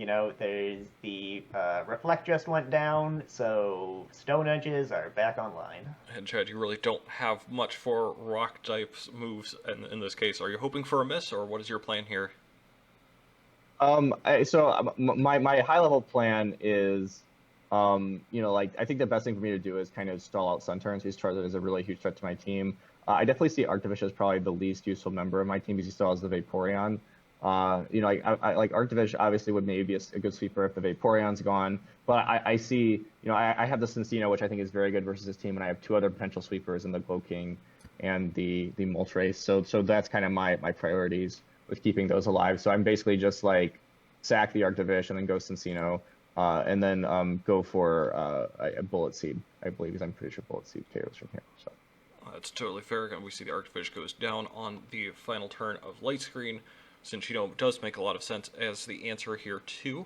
there's the Reflect just went down, so Stone Edges are back online. And Chad, you really don't have much for rock type moves in this case. Are you hoping for a miss, or what is your plan here? So my high level plan is, I think the best thing for me to do is kind of stall out Sun Turns. His Charizard is a really huge threat to my team. I definitely see Arctivish as probably the least useful member of my team because he still has the Vaporeon. I like Arctivish obviously would maybe be a good sweeper if the Vaporeon's gone, but I see, I have the Cinccino, which I think is very good versus his team, and I have two other potential sweepers in the Glow-King and the Moltres. So that's kind of my priorities with keeping those alive. So I'm basically just like sack the Arctivish and then go Cinccino, and then go for a Bullet Seed, I believe, because I'm pretty sure Bullet Seed KOs from here. So that's totally fair. And we see the Arctivish goes down on the final turn of Light Screen. Cinccino does make a lot of sense as the answer here too.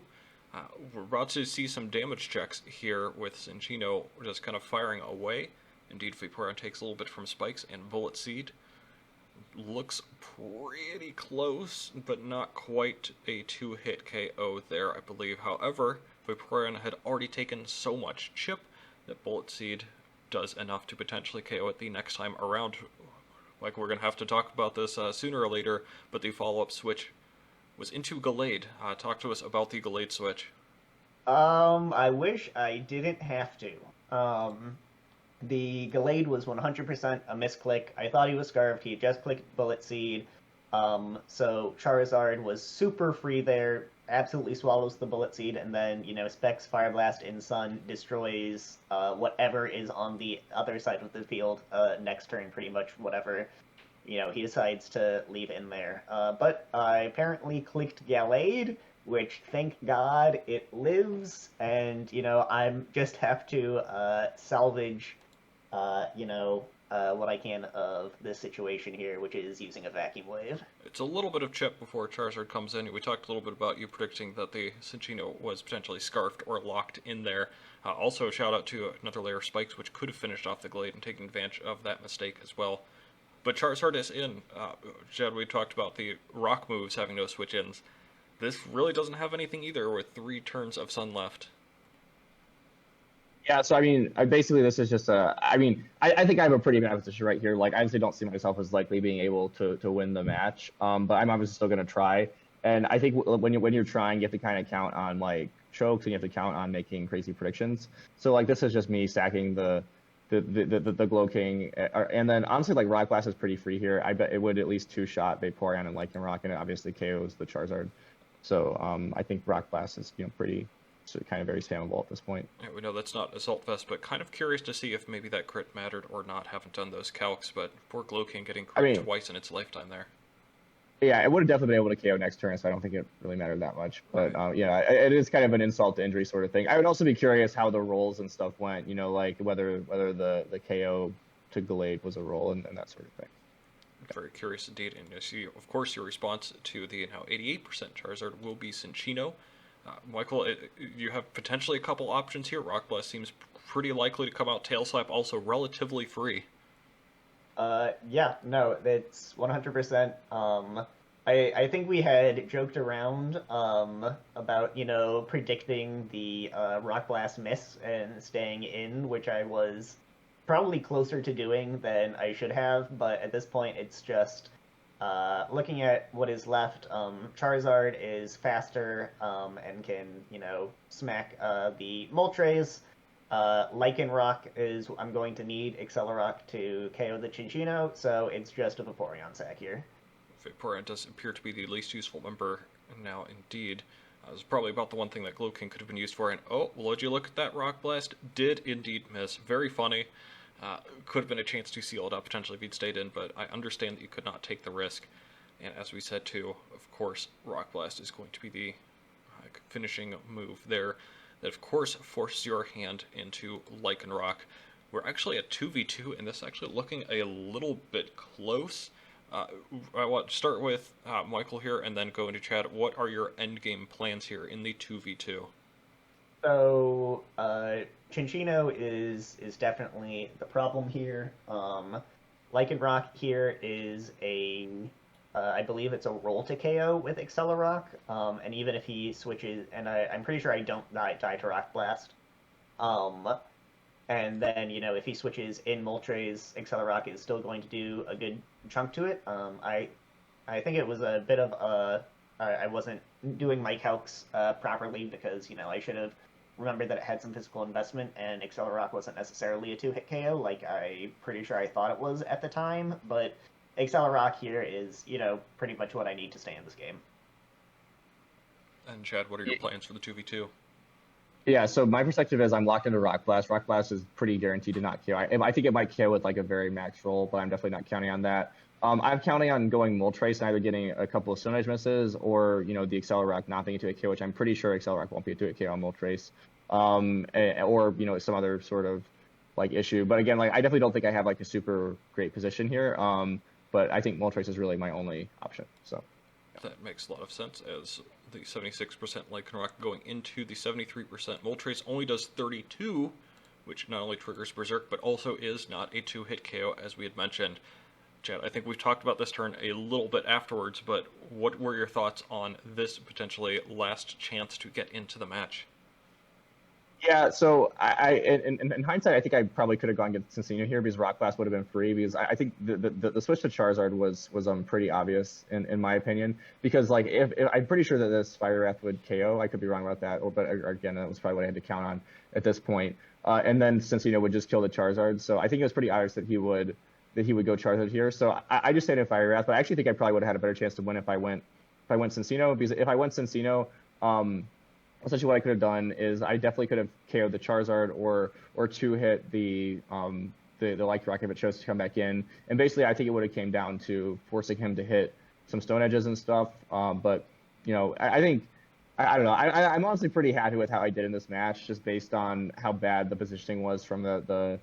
We're about to see some damage checks here with Cinccino just kind of firing away. Indeed, Vaporeon takes a little bit from Spikes, and Bullet Seed looks pretty close, but not quite a two-hit KO there, I believe. However, Vaporeon had already taken so much chip that Bullet Seed does enough to potentially KO it the next time around. Like, we're going to have to talk about this sooner or later, but the follow-up switch was into Gallade. Talk to us about the Gallade switch. I wish I didn't have to. The Gallade was 100% a misclick. I thought he was Scarfed. He just clicked Bullet Seed. So Charizard was super free there, absolutely swallows the Bullet Seed, and then, Specs Fire Blast in Sun destroys whatever is on the other side of the field next turn, pretty much whatever, he decides to leave in there. But I apparently clicked Gallade, which, thank God, it lives, and, I just have to salvage, what I can of this situation here, which is using a Vacuum Wave. It's a little bit of chip before Charizard comes in. We talked a little bit about you predicting that the Cinccino was potentially scarfed or locked in there. Also, shout out to another layer of Spikes, which could have finished off the Glade and taken advantage of that mistake as well. But Charizard is in. Jed, we talked about the rock moves having no switch-ins. This really doesn't have anything either with 3 turns of Sun left. Yeah, so basically this is just I think I have a pretty bad position right here. Like, I honestly don't see myself as likely being able to win the match, but I'm obviously still going to try. And I think when you're trying, you have to kind of count on like chokes, and you have to count on making crazy predictions. So like this is just me stacking the Glow-King, and then honestly like Rock Blast is pretty free here. I bet it would at least 2-shot Vaporeon and Lycanroc, and it obviously KOs the Charizard. So I think Rock Blast is pretty. So kind of very spammable at this point. Yeah, we know that's not Assault Vest, but kind of curious to see if maybe that crit mattered or not. Haven't done those calcs, but poor Glow-King getting crit twice in its lifetime there. Yeah, it would have definitely been able to KO next turn, so I don't think it really mattered that much. But yeah, it is kind of an insult to injury sort of thing. I would also be curious how the rolls and stuff went, like whether the KO to Gallade was a roll and that sort of thing. Very curious indeed. And you see, of course, your response to the now 88% Charizard will be Cinccino. Michael, you have potentially a couple options here. Rock Blast seems pretty likely to come out. Tail Slap also relatively free. Yeah, no, it's 100%. I think we had joked around about, predicting the Rock Blast miss and staying in, which I was probably closer to doing than I should have, but at this point it's just looking at what is left. Charizard is faster and can, smack the Moltres. Lycanroc is I'm going to need Accelerock to KO the Cinccino, so it's just a Vaporeon sack here. Vaporeon does appear to be the least useful member now, indeed. It's probably about the one thing that Glow-King could have been used for, and would you look at that Rock Blast? Did indeed miss. Very funny. Could have been a chance to seal it up potentially if he'd stayed in, but I understand that you could not take the risk. And as we said too, of course, Rock Blast is going to be the finishing move there. That of course forces your hand into Lycanroc. We're actually at 2v2, and this is actually looking a little bit close. I want to start with Michael here, and then go into Chad. What are your endgame plans here in the 2v2? So, Cinccino is definitely the problem here. Lycanroc here is a I believe it's a roll to KO with Accelerock, and even if he switches, and I'm pretty sure I don't die to Rock Blast. And then, if he switches in Moltres, Accelerock is still going to do a good chunk to it. I think it was a bit of I wasn't doing my calcs properly because, I should have remembered that it had some physical investment, and Accelerock wasn't necessarily a 2-hit KO like I'm pretty sure I thought it was at the time, but Accelerock here is, pretty much what I need to stay in this game. And Chad, what are your plans for the 2v2? Yeah, so my perspective is I'm locked into Rock Blast. Rock Blast is pretty guaranteed to not KO. I think it might KO with like a very max roll, but I'm definitely not counting on that. I'm counting on going Moltres and either getting a couple of Stone Edge misses or, the Accelerock not being a 2-hit KO, which I'm pretty sure Accelerock won't be a 2-hit KO on Moltres. Or, some other sort of like issue. But again, like I definitely don't think I have like a super great position here. But I think Moltres is really my only option. So that makes a lot of sense, as the 76% Lycanroc going into the 73%. Moltres only does 32, which not only triggers Berserk, but also is not a 2-hit KO, as we had mentioned. Chad, I think we've talked about this turn a little bit afterwards, but what were your thoughts on this potentially last chance to get into the match? Yeah, so in hindsight, I think I probably could have gone against Cincino here because Rock Blast would have been free. Because I think the switch to Charizard was pretty obvious in my opinion. Because like if I'm pretty sure that this Fire Wrath would KO. I could be wrong about that, but again, that was probably what I had to count on at this point. And then Cincino would just kill the Charizard. So I think it was pretty obvious that he would go Charizard here. So I just stayed in Fire Wrath, but I actually think I probably would have had a better chance to win if I went Cincino. Because if I went Cincino, essentially what I could have done is I definitely could have KO'd the Charizard or 2-hit the Lycanroc if it chose to come back in. And basically I think it would have came down to forcing him to hit some Stone Edges and stuff. But I think I don't know. I'm honestly pretty happy with how I did in this match, just based on how bad the positioning was from the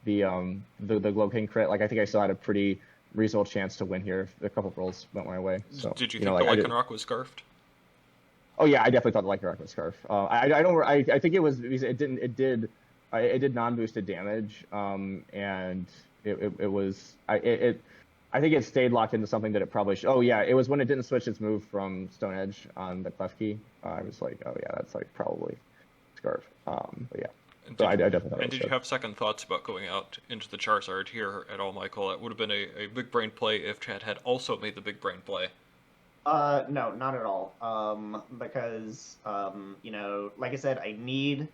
Glow-King crit. Like I think I still had a pretty reasonable chance to win here if a couple of rolls went my way. So did you think the Lycanroc was scarfed? Oh yeah, I definitely thought the Lycanroc was scarf. I think it was because it did non-boosted damage, and it was I think it stayed locked into something that it probably should. Oh yeah, it was when it didn't switch its move from Stone Edge on the Klefki. I was like, oh yeah, that's like probably scarf. But yeah. I definitely thought. And did you have second thoughts about going out into the Charizard here at all, Michael? It would have been a big brain play if Chad had also made the big brain play. No, not at all. Because, like I said, I need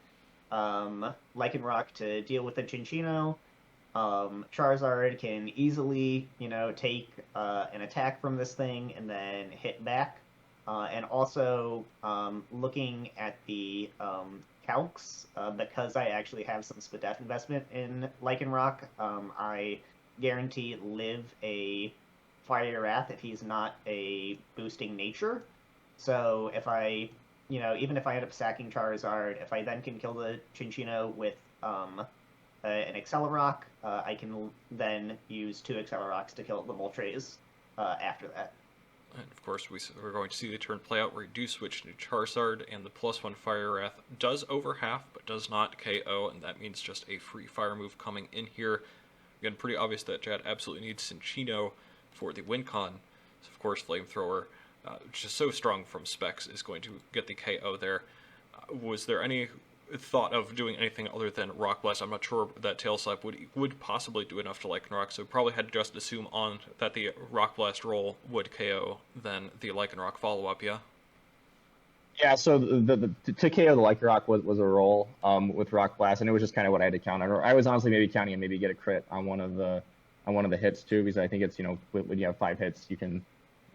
Lycanroc to deal with the Cinccino. Charizard can easily, take an attack from this thing and then hit back. And also, looking at the calcs, because I actually have some Spadef investment in Lycanroc, I guarantee live a Fire Wrath if he's not a boosting nature. So if I, even if I end up sacking Charizard, if I then can kill the Cinccino with an Accelerock, I can then use 2 Accelerocks to kill the Moltres after that. And of course, we're going to see the turn play out where you do switch to Charizard, and the +1 Fire Wrath does over half, but does not KO, and that means just a free fire move coming in here. Again, pretty obvious that Chad absolutely needs Cinccino for the win con. So of course, Flamethrower, just so strong from specs, is going to get the KO there. Was there any thought of doing anything other than Rock Blast? I'm not sure that Tail Slap would possibly do enough to Lycanroc, so probably had to just assume on that the Rock Blast roll would KO than the Lycanroc follow-up, yeah? Yeah, so to KO the Lycanroc was a roll with Rock Blast, and it was just kind of what I had to count on. Or I was honestly maybe counting and maybe get a crit on one of the hits too, because I think it's when you have 5 hits, you can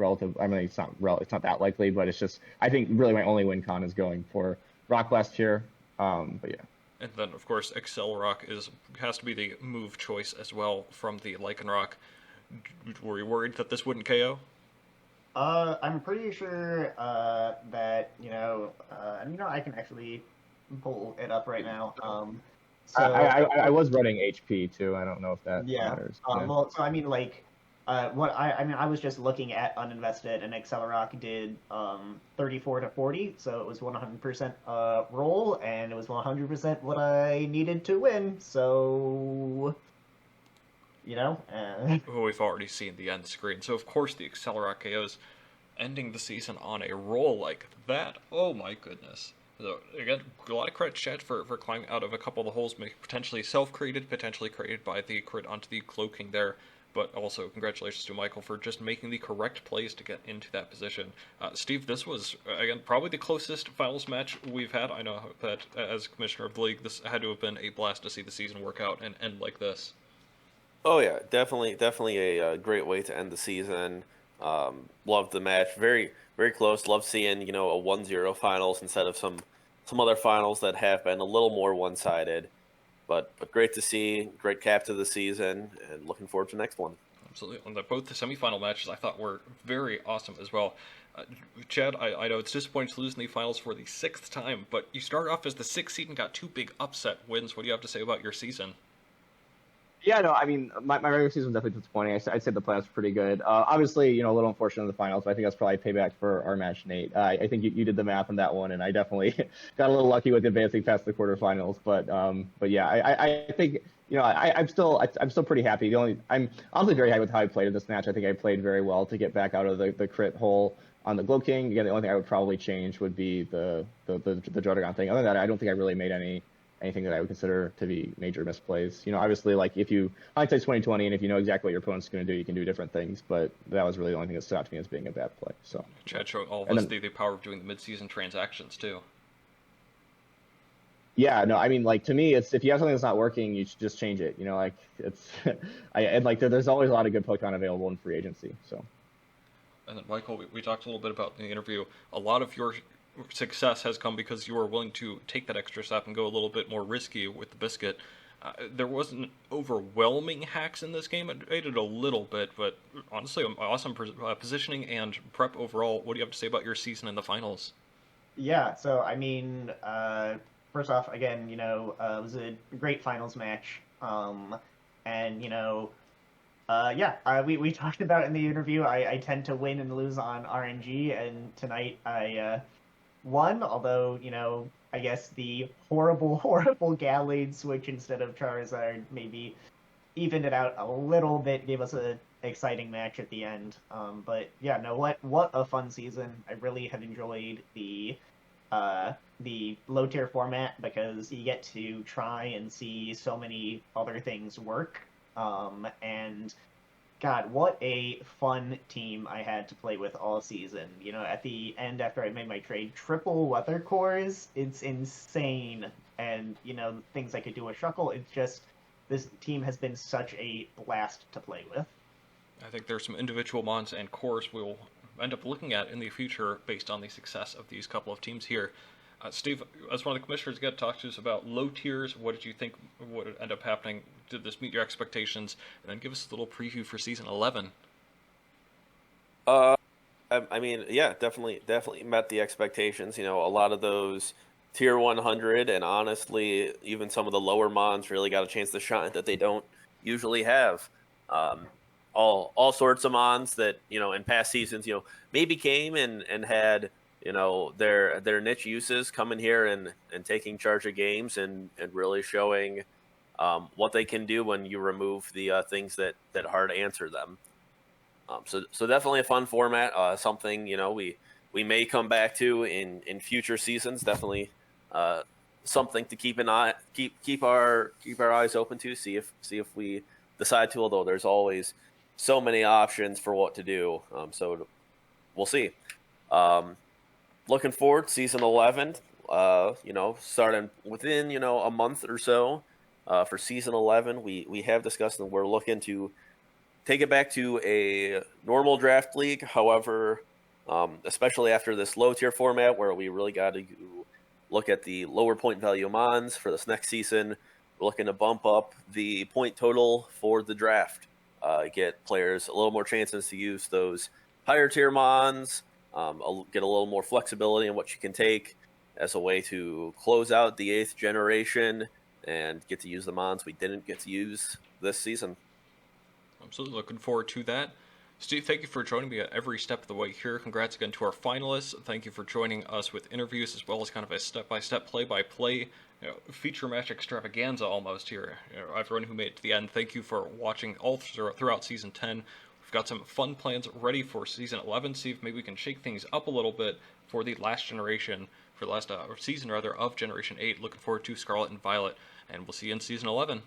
it's not that likely, but it's just I think really my only win con is going for Rock Blast here. But yeah. And then of course Accelerock has to be the move choice as well from the Lycanroc. Were you worried that this wouldn't KO? I'm pretty sure that I can actually pull it up right now. So I was running HP too. I don't know if that matters. Well, so I mean, like, I was just looking at uninvested, and Accelerock did 34 to 40, so it was 100% roll, and it was 100% what I needed to win. So you know. Who we've already seen the end screen. So of course the Accelerock KOs ending the season on a roll like that. Oh my goodness. So again, a lot of credit to Chet for climbing out of a couple of the holes, potentially self-created, potentially created by the crit onto the cloaking there. But also congratulations to Michael for just making the correct plays to get into that position. Steve, this was, again, probably the closest finals match we've had. I know that as commissioner of the league, this had to have been a blast to see the season work out and end like this. Oh yeah, definitely a great way to end the season. Loved the match, very very close. Love seeing a 1-0 finals instead of some other finals that have been a little more one-sided. But great to see, great cap to the season, and looking forward to the next one. Absolutely. And both the semifinal matches I thought were very awesome as well. Chad, I know it's disappointing to lose in the finals for the 6th time, but you started off as the 6th seed and got 2 big upset wins. What do you have to say about your season? Yeah, no, I mean, my regular season was definitely disappointing. I'd say the playoffs were pretty good. Obviously, a little unfortunate in the finals, but I think that's probably payback for our match, Nate. I think you did the math on that one, and I definitely got a little lucky with advancing past the quarterfinals. But yeah, I think I'm still pretty happy. I'm honestly very happy with how I played in this match. I think I played very well to get back out of the crit hole on the Glow King. Again, the only thing I would probably change would be the Drotagon thing. Other than that, I don't think I really made anything that I would consider to be major misplays. Obviously, like if you hindsight's 2020, and if you know exactly what your opponent's going to do, you can do different things. But that was really the only thing that stood out to me as being a bad play. So Chad showed all of us the power of doing the mid-season transactions too. Yeah, no, I mean, like to me, it's if you have something that's not working, you should just change it. Like it's, there's always a lot of good Pokemon available in free agency. So. And then Michael, we talked a little bit about in the interview. A lot of your success has come because you were willing to take that extra step and go a little bit more risky with the biscuit. There wasn't overwhelming hacks in this game. It aided a little bit, but honestly, awesome positioning and prep overall. What do you have to say about your season in the finals? Yeah, so I mean, first off, again, it was a great finals match, and we talked about it in the interview. I tend to win and lose on RNG, and tonight I won, although, I guess the horrible Gallade switch instead of Charizard maybe evened it out a little bit, gave us an exciting match at the end. But yeah, no, what a fun season. I really have enjoyed the low tier format because you get to try and see so many other things work. And God, what a fun team I had to play with all season. At the end, after I made my trade, triple weather cores, it's insane. And, things I could do with Shuckle, it's just, this team has been such a blast to play with. I think there's some individual mons and cores we'll end up looking at in the future based on the success of these couple of teams here. Steve, as one of the commissioners, you got to talk to us about low tiers. What did you think would end up happening? Did this meet your expectations? And then give us a little preview for season 11. I mean, yeah, definitely met the expectations. A lot of those tier 100, and honestly, even some of the lower mons really got a chance to shine that they don't usually have. All sorts of mons that in past seasons maybe came and had their niche uses coming here and taking charge of games and really showing what they can do when you remove the things that hard answer them. So definitely a fun format, something we may come back to in future seasons. Definitely something to keep our eyes open to, see if we decide to. Although there's always so many options for what to do, so we'll see. Looking forward to season 11, starting within, a month or so for season 11. We have discussed and we're looking to take it back to a normal draft league. However, especially after this low tier format where we really got to look at the lower point value mons for this next season, we're looking to bump up the point total for the draft, get players a little more chances to use those higher tier mons, get a little more flexibility in what you can take as a way to close out the 8th generation and get to use the mons we didn't get to use this season. Absolutely looking forward to that. Steve, thank you for joining me at every step of the way here. Congrats again to our finalists. Thank you for joining us with interviews as well as kind of a step-by-step, play-by-play feature match extravaganza almost here. Everyone who made it to the end, thank you for watching all throughout Season 10. We've got some fun plans ready for Season 11. See if maybe we can shake things up a little bit for the last generation, for the last season rather, of Generation 8. Looking forward to Scarlet and Violet, and we'll see you in Season 11.